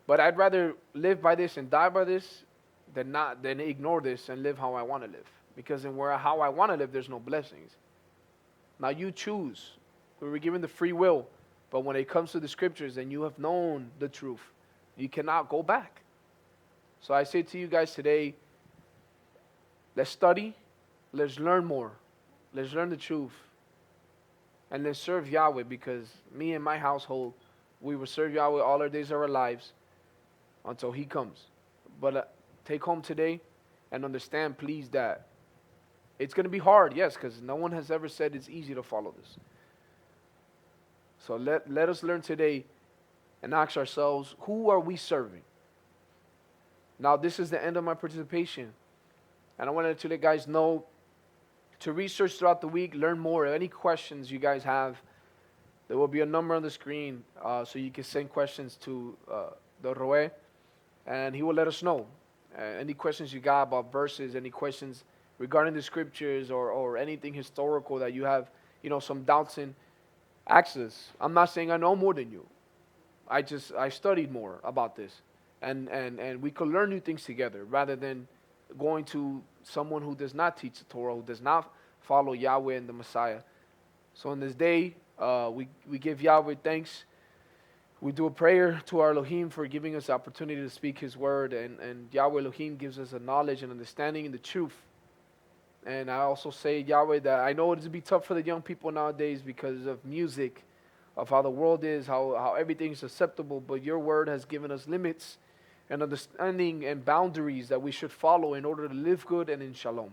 But I'd rather live by this and die by this than ignore this and live how I want to live. Because how I want to live, there's no blessings. Now you choose. We were given the free will. But when it comes to the scriptures and you have known the truth, you cannot go back. So I say to you guys today, let's study. Let's learn more. Let's learn the truth. And let's serve Yahweh, because me and my household, we will serve Yahweh all our days of our lives until he comes. But take home today and understand, please, that it's going to be hard, yes, because no one has ever said it's easy to follow this. So let us learn today and ask ourselves, who are we serving? Now, this is the end of my participation. And I wanted to let guys know to research throughout the week, learn more. Any questions you guys have, there will be a number on the screen, so you can send questions to the Roe, and he will let us know. Any questions you got about verses, any questions regarding the scriptures, or anything historical that you have, some doubts in, ask us. I'm not saying I know more than you. I studied more about this, and we could learn new things together rather than going to someone who does not teach the Torah, who does not follow Yahweh and the Messiah. So on this day, we give Yahweh thanks. We do a prayer to our Elohim for giving us the opportunity to speak his word, and Yahweh Elohim gives us a knowledge and understanding in the truth. And I also say, Yahweh, that I know it will be tough for the young people nowadays because of music, of how the world is, how everything is acceptable, but your word has given us limits and understanding and boundaries that we should follow in order to live good and in shalom.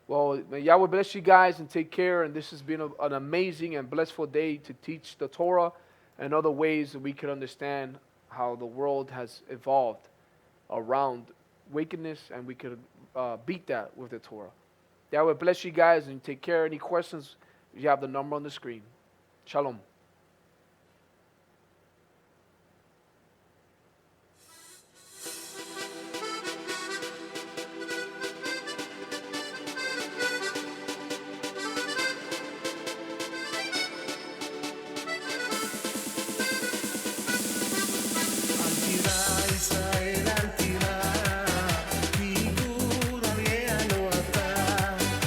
Well, may Yahweh bless you guys and take care. And this has been an amazing and blissful day to teach the Torah and other ways that we can understand how the world has evolved around wickedness, and we could beat that with the Torah. Yahweh bless you guys and take care. Any questions, you have the number on the screen. Shalom.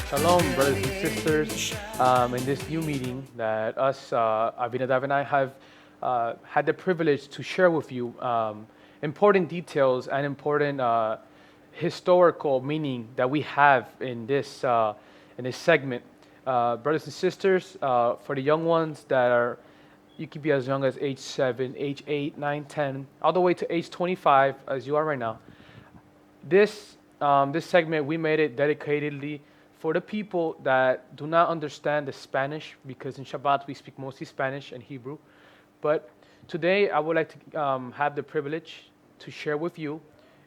Shalom, brothers and sisters. In this new meeting that us, Abinadav and I, have had the privilege to share with you important details and important historical meaning that we have in this segment. Brothers and sisters, for the young ones that are, you can be as young as age 7, age 8, 9, 10, all the way to age 25, as you are right now. This segment, we made it dedicatedly For the people that do not understand the Spanish, because in Shabbat we speak mostly Spanish and Hebrew, but today I would like to have the privilege to share with you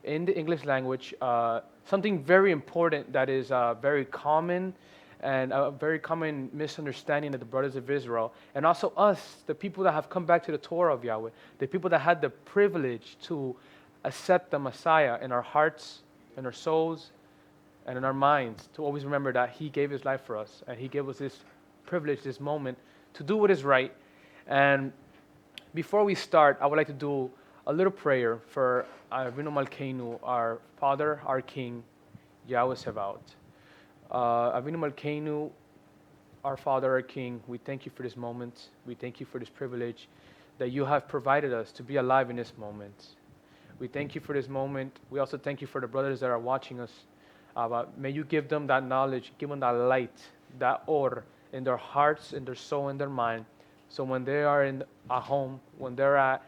in the English language something very important that is very common and a very common misunderstanding of the brothers of Israel, and also us, the people that have come back to the Torah of Yahweh, the people that had the privilege to accept the Messiah in our hearts, in our souls, and in our minds, to always remember that He gave His life for us, and He gave us this privilege, this moment, to do what is right. And before we start, I would like to do a little prayer for Avinu Malkeinu, our Father, our King, Yahweh Sevaot. Avinu Malkeinu, our Father, our King, we thank you for this moment. We thank you for this privilege that you have provided us to be alive in this moment. We thank you for this moment. We also thank you for the brothers that are watching us. May you give them that knowledge, give them that light, that or in their hearts, in their soul, in their mind. So when they are at home, when they're at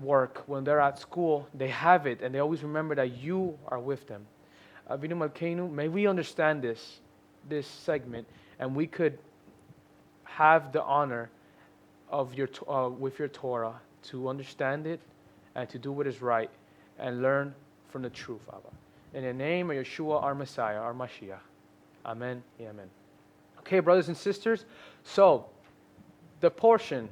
work, when they're at school, they have it, and they always remember that you are with them. Avinu Malkeinu, may we understand this segment, and we could have the honor of with your Torah to understand it and to do what is right and learn from the truth, Abba. In the name of Yeshua, our Messiah, our Mashiach. Amen. Amen. Okay, brothers and sisters. So, the portion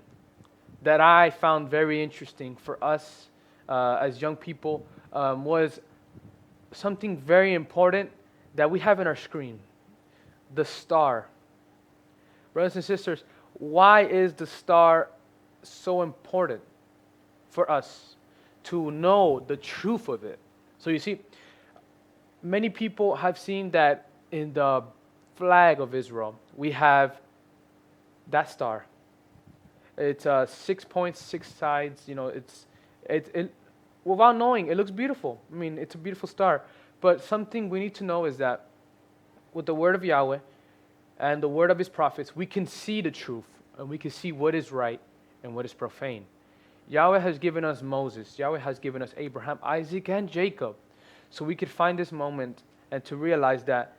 that I found very interesting for us as young people was something very important that we have in our screen. The star. Brothers and sisters, why is the star so important for us to know the truth of it? So you see, many people have seen that in the flag of Israel, we have that star. It's 6 points, 6 sides. You know, it without knowing, it looks beautiful. I mean, it's a beautiful star. But something we need to know is that with the word of Yahweh and the word of His prophets, we can see the truth and we can see what is right and what is profane. Yahweh has given us Moses. Yahweh has given us Abraham, Isaac, and Jacob. So we could find this moment and to realize that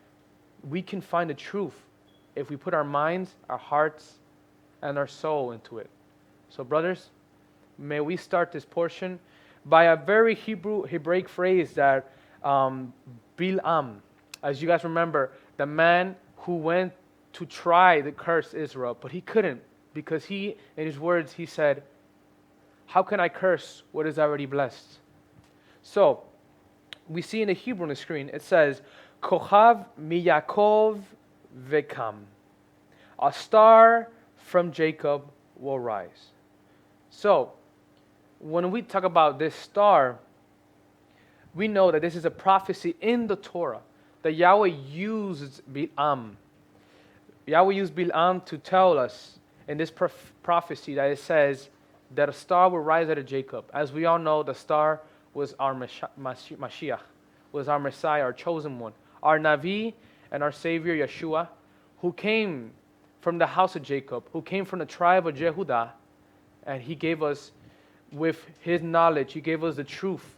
we can find the truth if we put our minds, our hearts, and our soul into it. So brothers, may we start this portion by a very Hebraic phrase that Bil'am, as you guys remember, the man who went to try to curse Israel, but he couldn't, because in his words, he said, how can I curse what is already blessed? So, we see in the Hebrew on the screen, it says, Kochav miyakov vekam. A star from Jacob will rise. So, when we talk about this star, we know that this is a prophecy in the Torah that Yahweh used Bil'am. Yahweh used Bil'am to tell us in this prophecy that it says that a star will rise out of Jacob. As we all know, the star was our Mashiach, was our Messiah, our chosen one, our Navi and our Savior Yeshua, who came from the house of Jacob, who came from the tribe of Jehudah, and He gave us, with His knowledge, He gave us the truth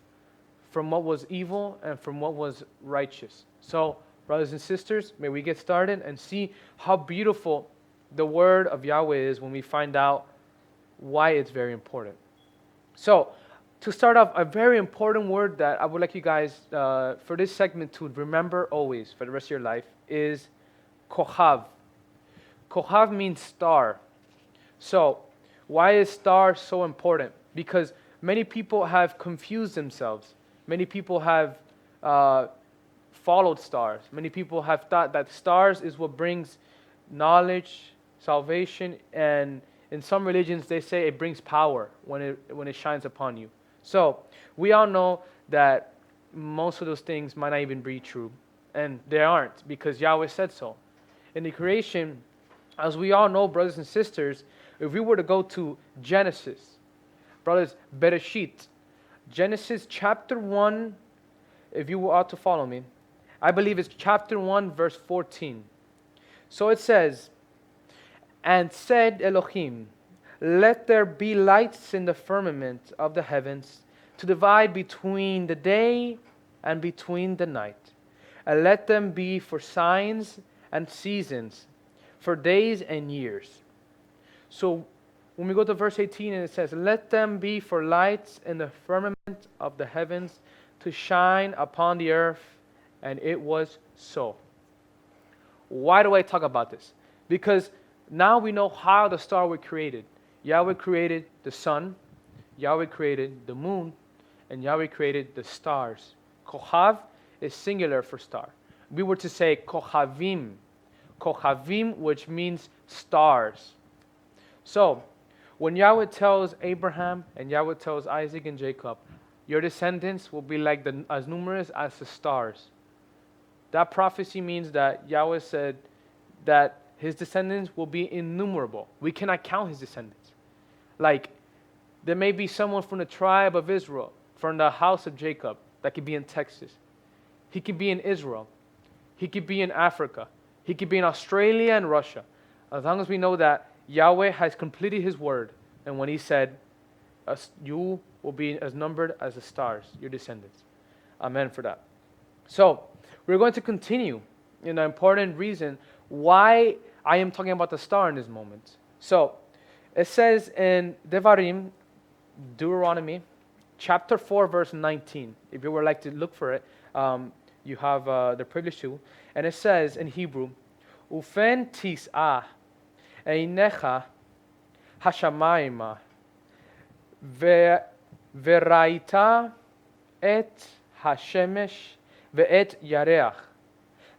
from what was evil and from what was righteous. So, brothers and sisters, may we get started and see how beautiful the word of Yahweh is when we find out why it's very important. So, to start off, a very important word that I would like you guys, for this segment, to remember always for the rest of your life is Kochav. Kochav means star. So, why is star so important? Because many people have confused themselves. Many people have followed stars. Many people have thought that stars is what brings knowledge, salvation, and in some religions they say it brings power when it shines upon you. So we all know that most of those things might not even be true, and they aren't, because Yahweh said so. In the creation, as we all know, brothers and sisters, if we were to go to Genesis, brothers, Bereshit, Genesis chapter 1, if you ought to follow me, I believe it's chapter 1, verse 14. So it says, and said Elohim, let there be lights in the firmament of the heavens to divide between the day and between the night, and let them be for signs and seasons, for days and years. So when we go to verse 18 and it says, let them be for lights in the firmament of the heavens to shine upon the earth, and it was so. Why do I talk about this? Because now we know how the stars were created. Yahweh created the sun, Yahweh created the moon, and Yahweh created the stars. Kohav is singular for star. We were to say Kohavim. Kohavim, which means stars. So, when Yahweh tells Abraham and Yahweh tells Isaac and Jacob, your descendants will be like as numerous as the stars. That prophecy means that Yahweh said that his descendants will be innumerable. We cannot count his descendants. Like, there may be someone from the tribe of Israel, from the house of Jacob, that could be in Texas. He could be in Israel. He could be in Africa. He could be in Australia and Russia. As long as we know that Yahweh has completed his word, and when he said, you will be as numbered as the stars, your descendants. Amen for that. So, we're going to continue in an important reason why I am talking about the star in this moment. So, it says in Devarim, Deuteronomy, chapter 4, verse 19. If you would like to look for it, you have the privilege to. And it says in Hebrew, Ufen tis'ah einecha hashamayma veraita et hashemesh ve'et yareach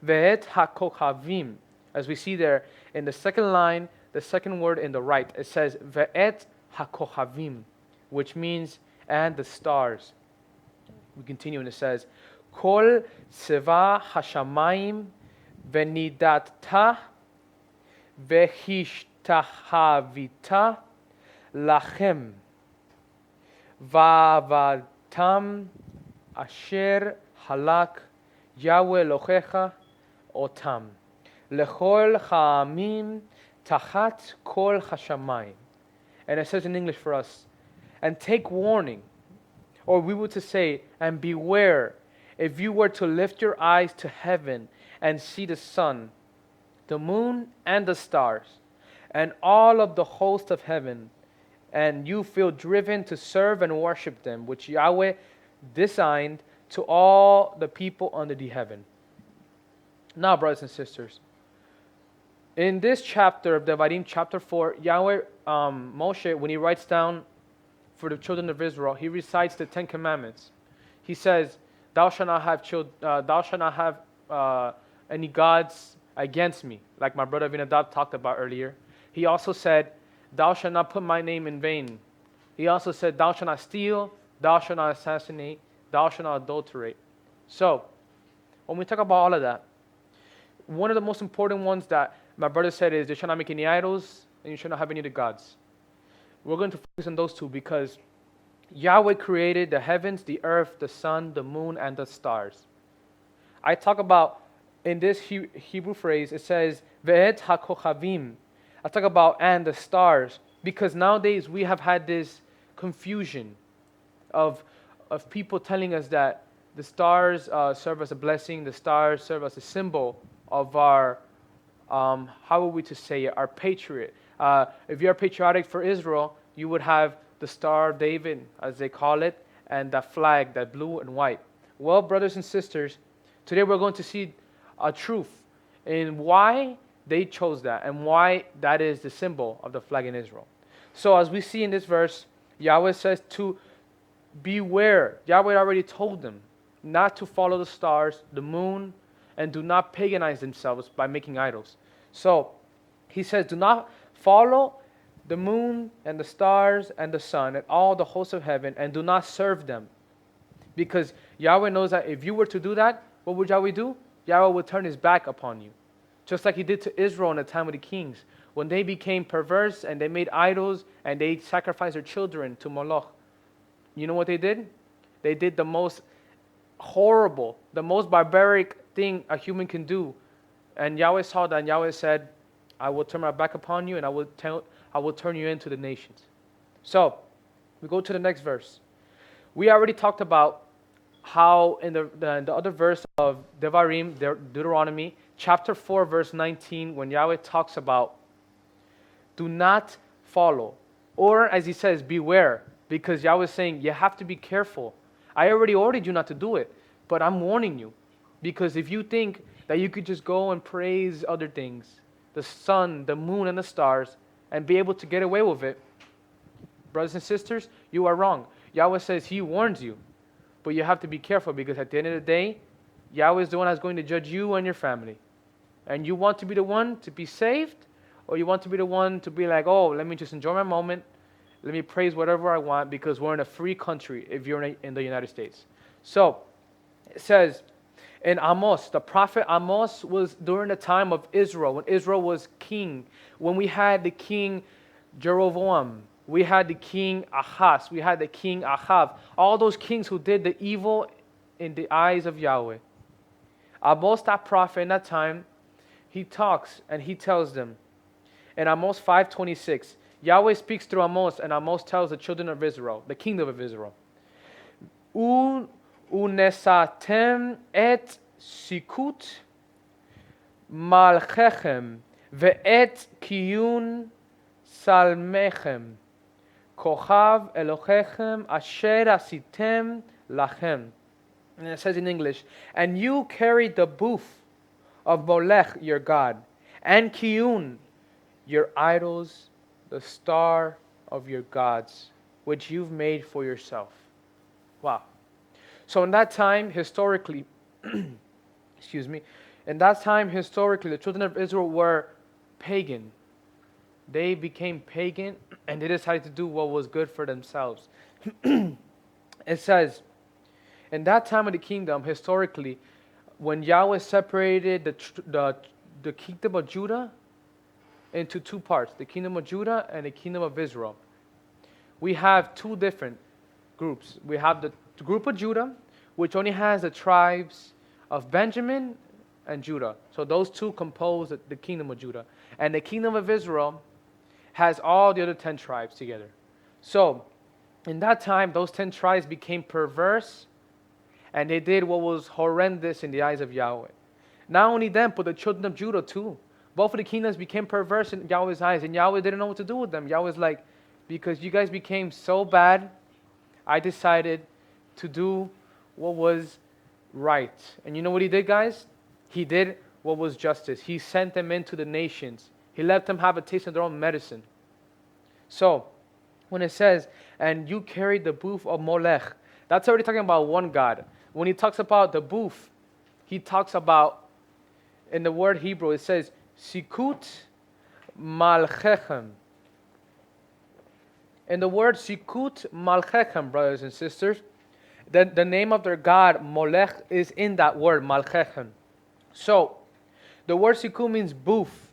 ve'et hakochavim. As we see there in the second line, the second word in the right, it says ve'et hakochavim, which means and the stars. We continue and it says, Kol seva hashamayim venidatta vehishtahavita lachem vavatam asher halak Yahweh Elohecha otam lechol ha'amim tachat kol hashamayim. And it says in English for us, and take warning, or we were to say, and beware, if you were to lift your eyes to heaven and see the sun, the moon, and the stars, and all of the host of heaven, and you feel driven to serve and worship them, which Yahweh designed to all the people under the heaven. Now, brothers and sisters, in this chapter of Devarim, chapter 4, Yahweh, Moshe, when he writes down for the children of Israel, he recites the 10 Commandments. He says, thou shalt not have any gods against me, like my brother Vinadab talked about earlier. He also said, thou shalt not put my name in vain. He also said, thou shalt not steal, thou shalt not assassinate, thou shalt not adulterate. So, when we talk about all of that, one of the most important ones that my brother said is, you shall not make any idols, and you shall not have any other gods. We're going to focus on those two because Yahweh created the heavens, the earth, the sun, the moon, and the stars. I talk about, in this Hebrew phrase, it says, Ve'et hakochavim. I talk about, and the stars, because nowadays we have had this confusion of people telling us that the stars serve as a blessing, the stars serve as a symbol of our, how are we to say it, our patriot. If you're patriotic for Israel, you would have the Star of David, as they call it, and that flag, that blue and white. Well, brothers and sisters, today we're going to see a truth in why they chose that and why that is the symbol of the flag in Israel. So as we see in this verse, Yahweh says to beware. Yahweh already told them not to follow the stars, the moon, and do not paganize themselves by making idols. So he says, do not follow the moon and the stars and the sun and all the hosts of heaven, and do not serve them. Because Yahweh knows that if you were to do that, what would Yahweh do? Yahweh would turn his back upon you. Just like he did to Israel in the time of the kings. When they became perverse and they made idols and they sacrificed their children to Moloch. You know what they did? They did the most horrible, the most barbaric thing a human can do. And Yahweh saw that, and Yahweh said, I will turn my back upon you, and I will turn you into the nations. So, we go to the next verse. We already talked about how in the other verse of Devarim, Deuteronomy, chapter 4, verse 19, when Yahweh talks about do not follow, or as he says, beware, because Yahweh is saying you have to be careful. I already ordered you not to do it, but I'm warning you, because if you think that you could just go and praise other things, the sun, the moon, and the stars, and be able to get away with it, brothers and sisters, you are wrong. Yahweh says he warns you, but you have to be careful, because at the end of the day, Yahweh is the one that's going to judge you and your family. And you want to be the one to be saved, or you want to be the one to be like, oh, let me just enjoy my moment, let me praise whatever I want, because we're in a free country if you're in the United States. So it says in Amos, the prophet Amos was during the time of Israel, when Israel was king, when we had the king Jeroboam, we had the king Ahaz, we had the king Ahav, all those kings who did the evil in the eyes of Yahweh. Amos, that prophet in that time, he talks and he tells them in Amos 5:26, Yahweh speaks through Amos, and Amos tells the children of Israel, the kingdom of Israel, Unesatem et sikut malchechem ve'et kiyun salmechem kochav Elohechem asher asitem lachem. And it says in English, and you carried the booth of Molech, your God, and Kiyun, your idols, the star of your gods, which you've made for yourself. Wow. So in that time, historically, excuse me, in that time, historically, the children of Israel were pagan. They became pagan, and they decided to do what was good for themselves. It says, in that time of the kingdom, historically, when Yahweh separated the kingdom of Judah into two parts, the kingdom of Judah and the kingdom of Israel, we have two different groups. We have the group of Judah, which only has the tribes of Benjamin and Judah. So those two compose the kingdom of Judah. And the kingdom of Israel has all the other 10 tribes together. So in that time, those 10 tribes became perverse, and they did what was horrendous in the eyes of Yahweh. Not only them, but the children of Judah too. Both of the kingdoms became perverse in Yahweh's eyes, and Yahweh didn't know what to do with them. Yahweh's like, because you guys became so bad, I decided to do what was right. And you know what he did, guys? He did what was justice. He sent them into the nations. He let them have a taste of their own medicine. So, when it says, and you carried the booth of Molech, that's already talking about one God. When he talks about the booth, he talks about, in the word Hebrew, it says, Sikut Malchechem. In the word Sikut Malchechem, brothers and sisters, the name of their God, Molech, is in that word, Malchechem. So, the word Sikut means booth.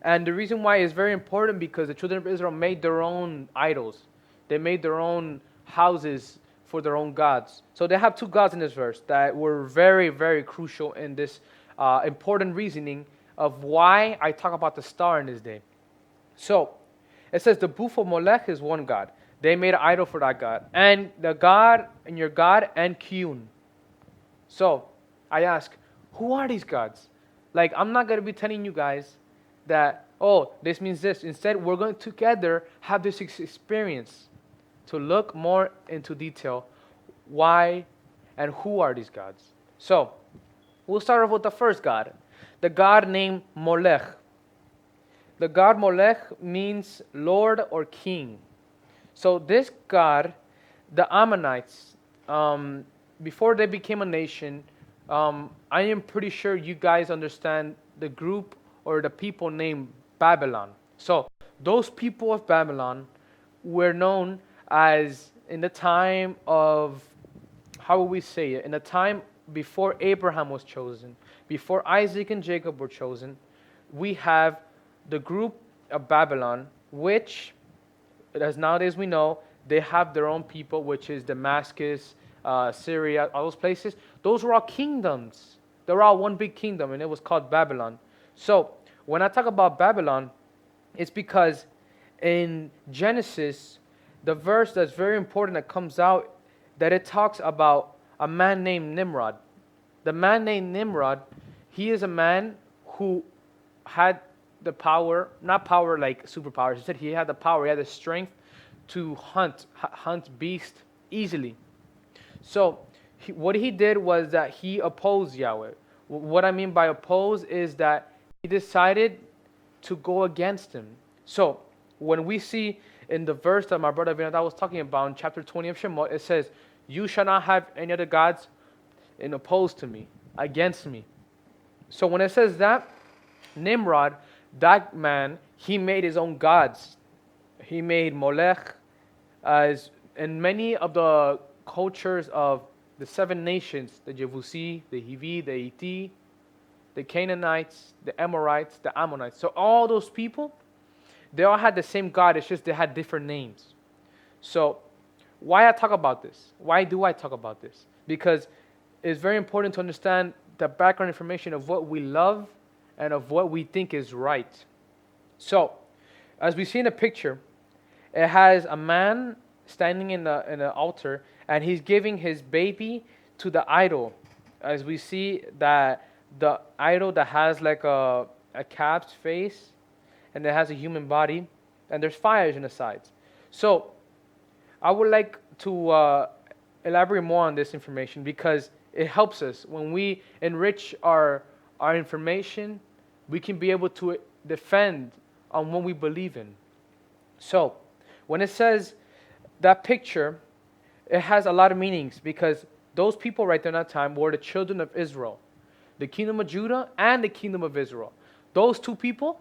And the reason why is very important because the children of Israel made their own idols. They made their own houses for their own gods. So they have two gods in this verse that were very, very crucial in this important reasoning of why I talk about the star in this day. So it says the booth of Molech is one god. They made an idol for that god. And the god and your god and Kiyun. So I ask, who are these gods? Like, I'm not going to be telling you guys that, oh, this means this. Instead, we're going to together have this experience to look more into detail why and who are these gods. So we'll start off with the first god, the god named Molech. The god Molech means Lord or King. So this god, the Ammonites, before they became a nation, I am pretty sure you guys understand the group or the people named Babylon. So those people of Babylon were known as, in the time of, how will we say it, in the time before Abraham was chosen, before Isaac and Jacob were chosen, we have the group of Babylon, which, as nowadays we know, they have their own people, which is Damascus, Syria, all those places. Those were all kingdoms. They were all one big kingdom, and it was called Babylon. So when I talk about Babylon, it's because in Genesis, the verse that's very important that comes out, that it talks about a man named Nimrod. The man named Nimrod, he is a man who had the power, not power like superpowers. He said he had the power, he had the strength to hunt beasts easily. So what he did was that he opposed Yahweh. What I mean by oppose is that he decided to go against him. So when we see in the verse that my brother Vinod was talking about in chapter 20 of Shemot, it says, "You shall not have any other gods in opposed to me, against me." So when it says that, Nimrod, that man, he made his own gods. He made Molech, as in many of the cultures of the 7 nations, the Jevusi, the Hivi, the Iti, the Canaanites, the Amorites, the Ammonites. So all those people, they all had the same God. It's just they had different names. So why I talk about this? Why do I talk about this? Because it's very important to understand the background information of what we love and of what we think is right. So, as we see in the picture, it has a man standing in the altar, and he's giving his baby to the idol. As we see that the idol that has like a calf's face, and it has a human body, and there's fires in the sides. So, I would like to elaborate more on this information because it helps us when we enrich our information. We can be able to defend on what we believe in. So, when it says that picture, it has a lot of meanings because those people right there in that time were the children of Israel, the kingdom of Judah and the kingdom of Israel. Those two people,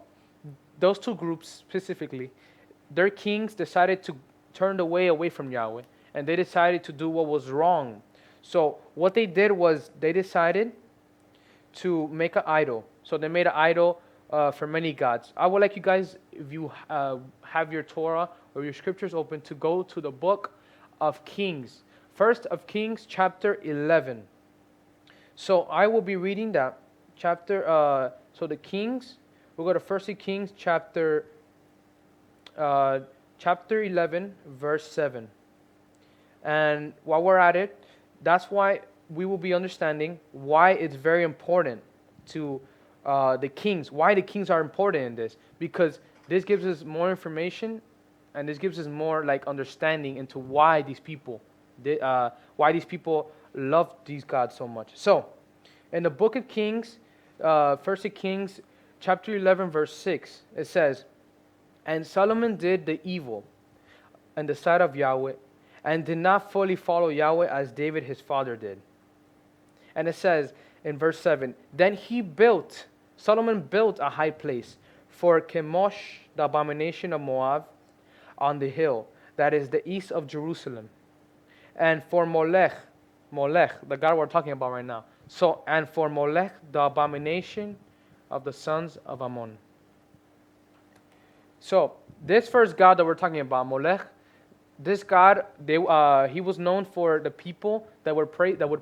those two groups specifically, their kings decided to turn away from Yahweh, and they decided to do what was wrong. So what they did was they decided to make an idol. So they made an idol for many gods. I would like you guys, if you have your Torah or your scriptures open, to go to the book of Kings. First of Kings, chapter 11. So I will be reading that chapter. So the Kings, we'll go to First of Kings, chapter 11, verse 7. And while we're at it, that's why we will be understanding why it's very important to the kings, why the kings are important in this, because this gives us more information and this gives us more like understanding into why these people love these gods so much. So in the book of Kings, First of Kings, chapter 11, verse 6, it says, "And Solomon did the evil in the sight of Yahweh, and did not fully follow Yahweh as David his father did." And it says in verse 7, "Then Solomon built a high place for Chemosh, the abomination of Moab, on the hill that is the east of Jerusalem, and for Molech, the God we're talking about right now. So, and for Molech, the abomination of the sons of Ammon." So, this first God that we're talking about, Molech, this God, he was known for the people that would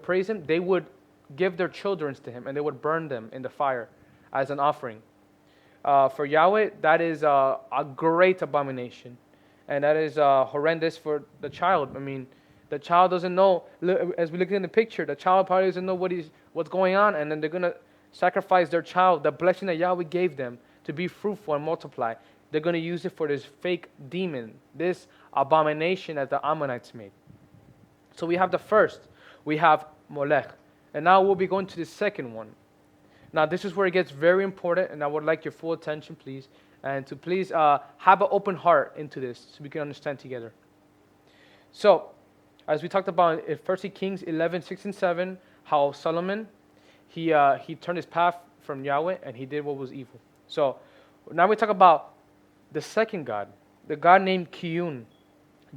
praise him. They would give their children to him, and they would burn them in the fire as an offering. For Yahweh, that is a great abomination, and that is horrendous for the child. I mean, the child doesn't know. As we look in the picture, the child probably doesn't know what's going on, and then they're gonna sacrifice their child, the blessing that Yahweh gave them to be fruitful and multiply. They're going to use it for this fake demon, this abomination that the Ammonites made. So we have the first. We have Molech. And now we'll be going to the second one. Now this is where it gets very important, and I would like your full attention, please. And to please have an open heart into this so we can understand together. So, as we talked about in 1 Kings 11, 6 and 7, how Solomon, he turned his path from Yahweh and he did what was evil. So, now we talk about the second God, the God named Kiyun.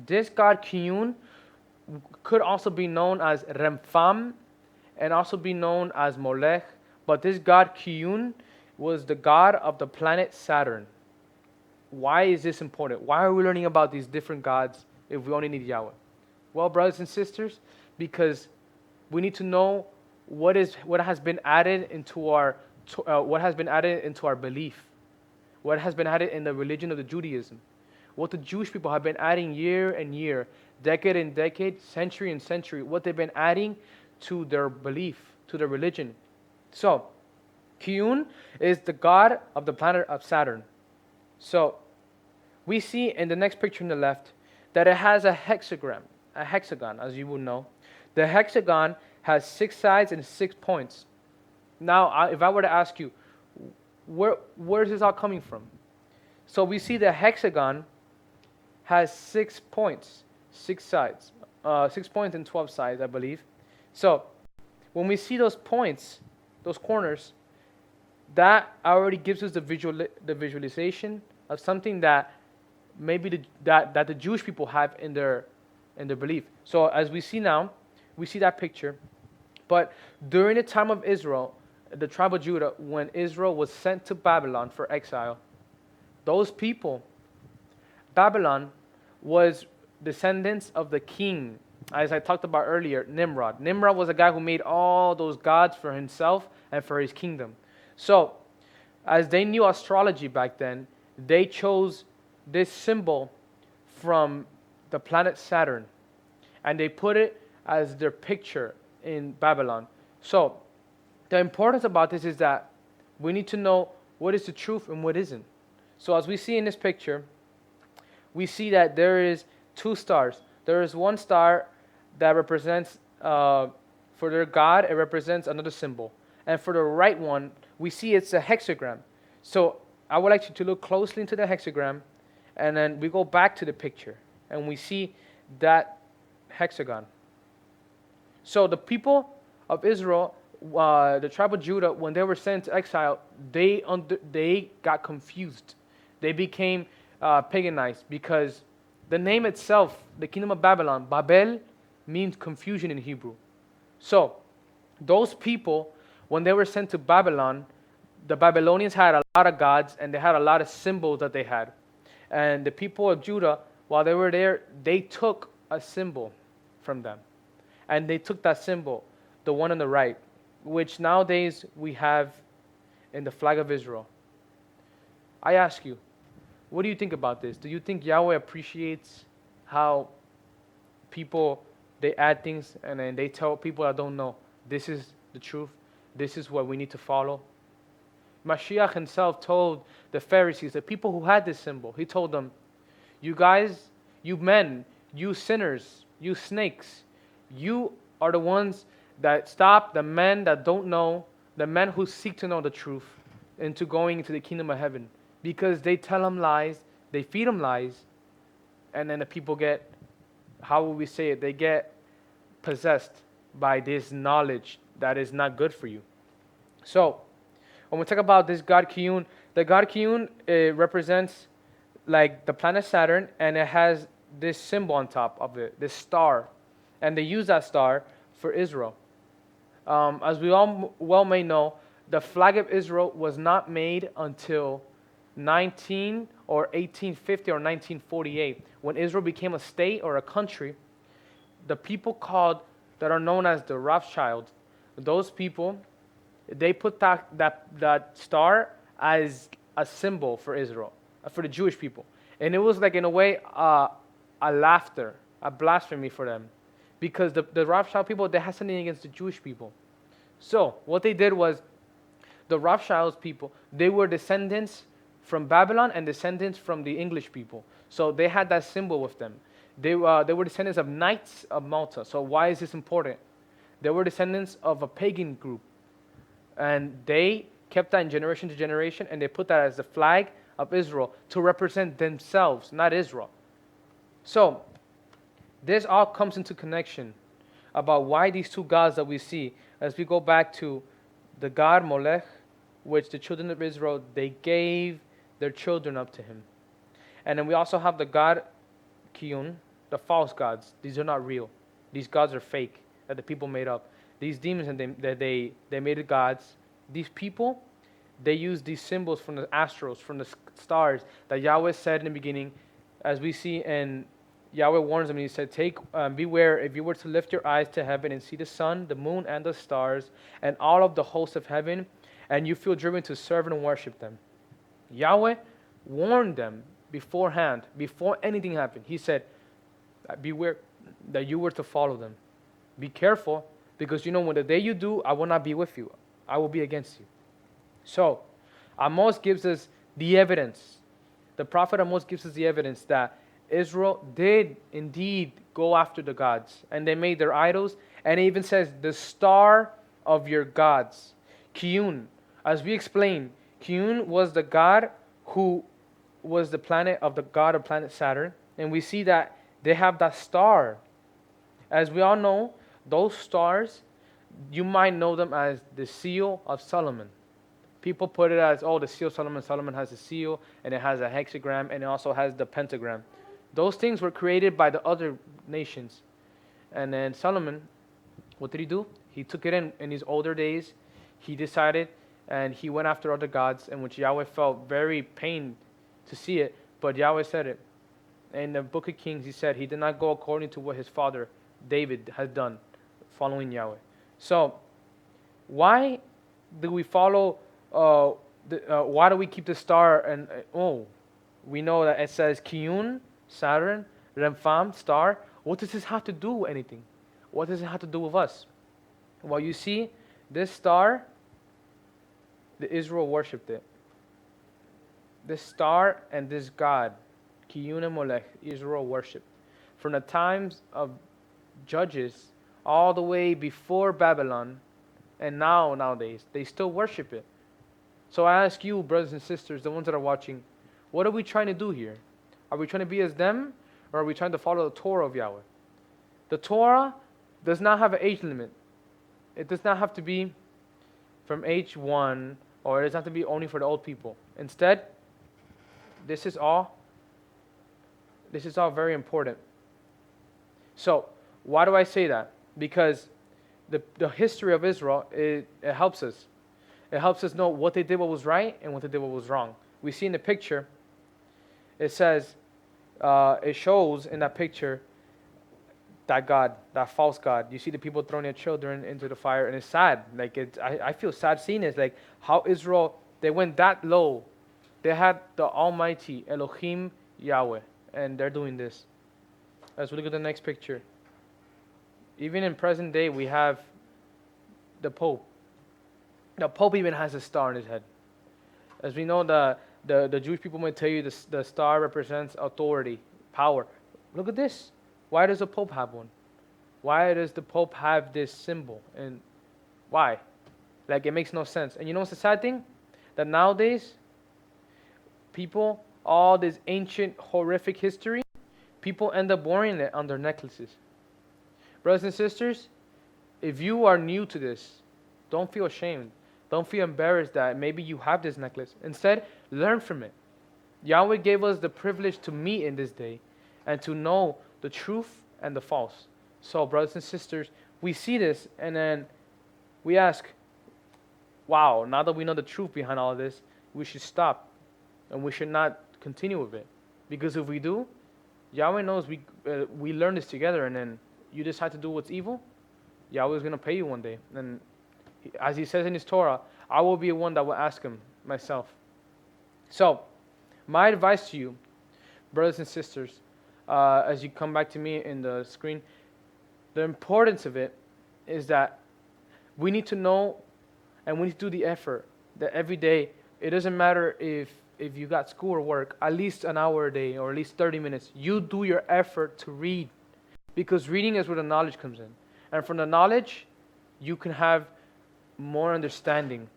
This God Kiyun could also be known as Rempham and also be known as Molech. But this God Kiyun was the god of the planet Saturn. Why is this important? Why are we learning about these different gods if we only need Yahweh? Well, brothers and sisters, because we need to know what has been added into our belief. What has been added in the religion of the Judaism. What the Jewish people have been adding year and year, decade and decade, century and century. What they've been adding to their belief, to their religion. So, Kyun is the god of the planet of Saturn. So, we see in the next picture on the left that it has a hexagon, as you would know. The hexagon has 6 sides and 6 points. Now, if I were to ask you, where is this all coming from? So we see the hexagon has 6 points, 6 sides, 6 points and 12 sides, I believe. So when we see those points, those corners, that already gives us the visualization of something that maybe that the Jewish people have in their belief. So as we see now, we see that picture. But during the time of Israel, the tribe of Judah, when Israel was sent to Babylon for exile, those people, Babylon was descendants of the king, as I talked about earlier, Nimrod. Nimrod was a guy who made all those gods for himself and for his kingdom. So, as they knew astrology back then, they chose this symbol from the planet Saturn, and they put it as their picture in Babylon. So, the importance about this is that we need to know what is the truth and what isn't. So as we see in this picture, we see that there is 2 stars. There is one star that represents, for their god, it represents another symbol. And for the right one, we see it's a hexagram. So I would like you to look closely into the hexagram, and then we go back to the picture, and we see that hexagon. So the people of Israel, the tribe of Judah, when they were sent to exile, they got confused. They became paganized because the name itself, the kingdom of Babylon, Babel, means confusion in Hebrew. So those people, when they were sent to Babylon, the Babylonians had a lot of gods and they had a lot of symbols that they had. And the people of Judah, while they were there, they took a symbol from them. And they took that symbol, the one on the right, which nowadays we have in the flag of Israel. I ask you, what do you think about this? Do you think Yahweh appreciates how people, they add things and then they tell people that don't know, this is the truth, this is what we need to follow? Mashiach himself told the Pharisees, the people who had this symbol, he told them, you guys, you men, you sinners, you snakes, you are the ones that stop the men that don't know, the men who seek to know the truth, into going into the kingdom of heaven. Because they tell them lies, they feed them lies, and then the people get, how will we say it? They get possessed by this knowledge that is not good for you. So, when we talk about this God Kiyun, the God Kiyun represents like the planet Saturn, and it has this symbol on top of it, this star. And they use that star for Israel. As we all well may know, the flag of Israel was not made until 1850 or 1948, when Israel became a state or a country. The people that are known as the Rothschilds, those people, they put that star as a symbol for Israel, for the Jewish people. And it was like, in a way, a laughter, a blasphemy for them. Because the Rothschild people, they had something against the Jewish people. So what they did was, the Rothschilds people, they were descendants from Babylon and descendants from the English people. So they had that symbol with them. They were descendants of Knights of Malta. So why is this important? They were descendants of a pagan group. And they kept that in generation to generation, and they put that as the flag of Israel to represent themselves, not Israel. So this all comes into connection about why these 2 gods that we see, as we go back to the god Molech, which the children of Israel, they gave their children up to him. And then we also have the god Kiyun, the false gods. These are not real. These gods are fake, that the people made up. These demons that they made it gods. These people, they use these symbols from the astros, from the stars, that Yahweh said in the beginning, as we see in Yahweh warns them, and he said, beware, if you were to lift your eyes to heaven and see the sun, the moon, and the stars, and all of the hosts of heaven, and you feel driven to serve and worship them. Yahweh warned them beforehand, before anything happened. He said, beware that you were to follow them. Be careful Because you know, when the day you do, I will not be with you. I will be against you. So, Amos gives us the evidence. The prophet Amos gives us the evidence that Israel did indeed go after the gods, and they made their idols. And it even says, the star of your gods. Kiyun. As we explained, Kiyun was the god who was the planet of the god of planet Saturn. And we see that they have that star. As we all know, those stars, you might know them as the seal of Solomon. People put it as, oh, the seal of Solomon. Solomon has a seal, and it has a hexagram, and it also has the pentagram. Those things were created by the other nations. And then Solomon, what did he do? He took it in his older days. He decided, and he went after other gods, in which Yahweh felt very pained to see it. But Yahweh said it. In the book of Kings, he said he did not go according to what his father David has done, following Yahweh. So, why do we follow? Why do we keep the star? And we know that it says Kiyun, Saturn, Rempham, star. What does this have to do with anything? What does it have to do with us? Well, you see, this star, the Israel worshipped it. This star and this God, Kiyun and Molech, Israel worshipped. From the times of Judges all the way before Babylon, and nowadays, they still worship it. So I ask you, brothers and sisters, the ones that are watching, what are we trying to do here? Are we trying to be as them, or are we trying to follow the Torah of Yahweh? The Torah does not have an age limit. It does not have to be from age 1, or it does not have to be only for the old people. Instead, this is all very important. So, why do I say that? Because the history of Israel, it helps us. It helps us know what they did what was right and what they did what was wrong. We see in the picture, it says, it shows in that picture that God, that false God. You see the people throwing their children into the fire, and it's sad. Like I feel sad seeing it. It's like how Israel, they went that low. They had the Almighty Elohim Yahweh, and they're doing this. Let's look at the next picture. Even in present day, we have the Pope. The Pope even has a star on his head. As we know, the Jewish people might tell you the star represents authority, power. Look at this. Why does the Pope have one? Why does the Pope have this symbol? And why? Like, it makes no sense. And you know what's the sad thing? That nowadays, people, all this ancient, horrific history, people end up wearing it on their necklaces. Brothers and sisters, if you are new to this, don't feel ashamed. Don't feel embarrassed that maybe you have this necklace. Instead, learn from it. Yahweh gave us the privilege to meet in this day and to know the truth and the false. So, brothers and sisters, we see this and then we ask, wow, now that we know the truth behind all of this, we should stop and we should not continue with it. Because if we do, Yahweh knows we learn this together, and then you decide to do what's evil, Yahweh is going to pay you one day. And as he says in his Torah, I will be the one that will ask him myself. So, my advice to you, brothers and sisters, as you come back to me in the screen, the importance of it is that we need to know and we need to do the effort that every day, it doesn't matter if you got school or work, at least an hour a day or at least 30 minutes, you do your effort to read. Because reading is where the knowledge comes in. And from the knowledge, you can have more understanding.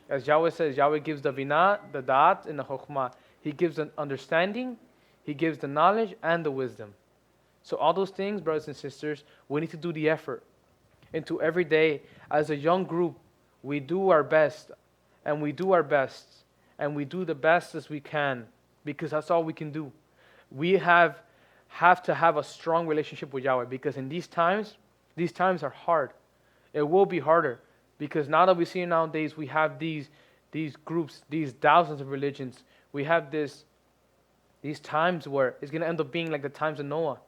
As Yahweh says, Yahweh gives the binah, the da'at, and the chokhmah. He gives the understanding, He gives the knowledge, and the wisdom. So all those things, brothers and sisters, we need to do the effort. Into every day, as a young group, we do our best, and we do our best, and we do the best as we can, because that's all we can do. We have to have a strong relationship with Yahweh, because in these times are hard. It will be harder, because now that we see nowadays, we have these groups, these thousands of religions. We have these times where it's going to end up being like the times of Noah.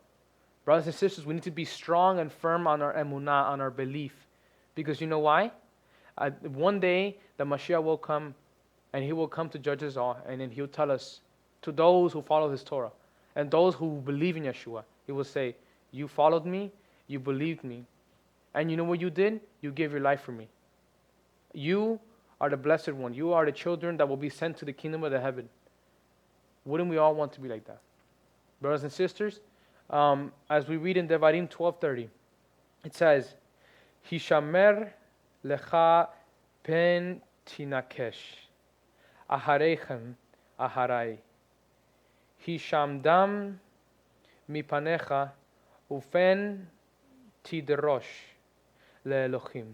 Brothers and sisters, we need to be strong and firm on our emunah, on our belief. Because you know why? One day, the Mashiach will come, and He will come to judge us all, and then He'll tell us, to those who follow His Torah, and those who believe in Yeshua, He will say, you followed me, you believed me, And you know what you did? You gave your life for me. You are the blessed one. You are the children that will be sent to the kingdom of the heaven. Wouldn't we all want to be like that? Brothers and sisters, as we read in Devarim 12:30, it says, Hishamer lecha pen tinakesh, aharechem aharai, Hishamdam mipanecha, ufen tidrosh leElohim,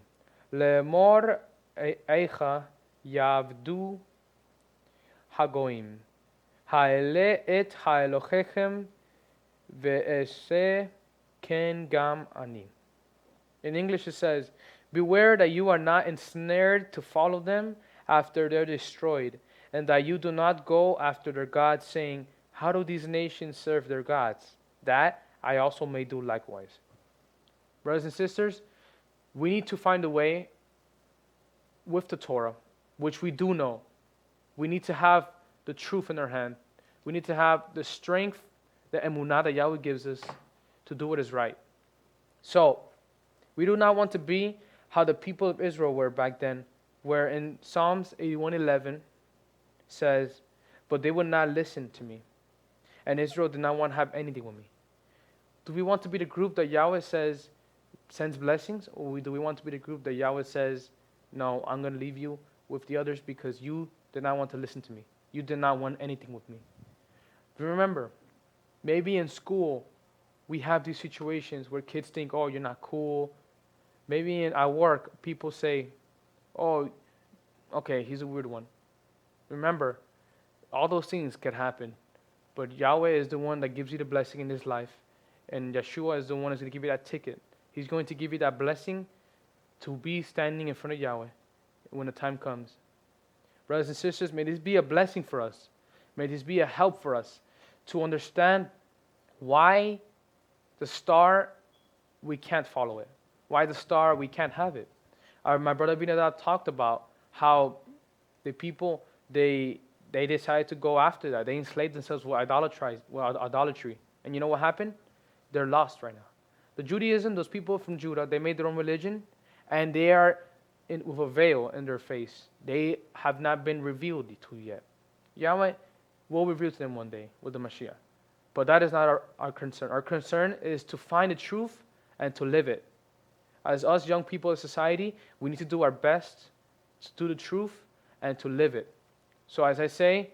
leemor eicha yavdu hagoim, haele et haelochechem ve'ese ken gam ani. In English it says, beware that you are not ensnared to follow them after they're destroyed, and that you do not go after their gods, saying, how do these nations serve their gods? That I also may do likewise. Brothers and sisters, we need to find a way with the Torah, which we do know. We need to have the truth in our hand. We need to have the strength, the emunah that Yahweh gives us to do what is right. So, we do not want to be how the people of Israel were back then, where in Psalms 81:11 says, but they would not listen to me, and Israel did not want to have anything with me. Do we want to be the group that Yahweh says sends blessings, or do we want to be the group that Yahweh says, no, I'm going to leave you with the others because you did not want to listen to me. You did not want anything with me. Remember, maybe in school, we have these situations where kids think, oh, you're not cool. Maybe at work, people say, oh, okay, he's a weird one. Remember, all those things can happen. But Yahweh is the one that gives you the blessing in this life. And Yeshua is the one that's going to give you that ticket. He's going to give you that blessing to be standing in front of Yahweh when the time comes. Brothers and sisters, may this be a blessing for us. May this be a help for us to understand why the star, we can't follow it. Why the star, we can't have it. My brother Binadab talked about how the people, they decided to go after that. They enslaved themselves with idolatry. And you know what happened? They're lost right now. The Judaism, those people from Judah, they made their own religion, and they are with a veil in their face. They have not been revealed to yet. Yahweh will reveal to them one day with the Mashiach. But that is not our concern. Our concern is to find the truth and to live it. As us young people in society, we need to do our best to do the truth and to live it. So as I say,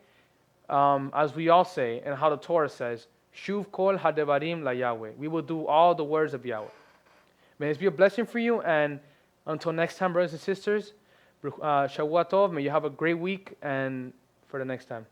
as we all say, and how the Torah says, Shuv kol hadevarim la Yahweh. We will do all the words of Yahweh. May this be a blessing for you, and until next time, brothers and sisters, Shavua Tov, may you have a great week, and for the next time.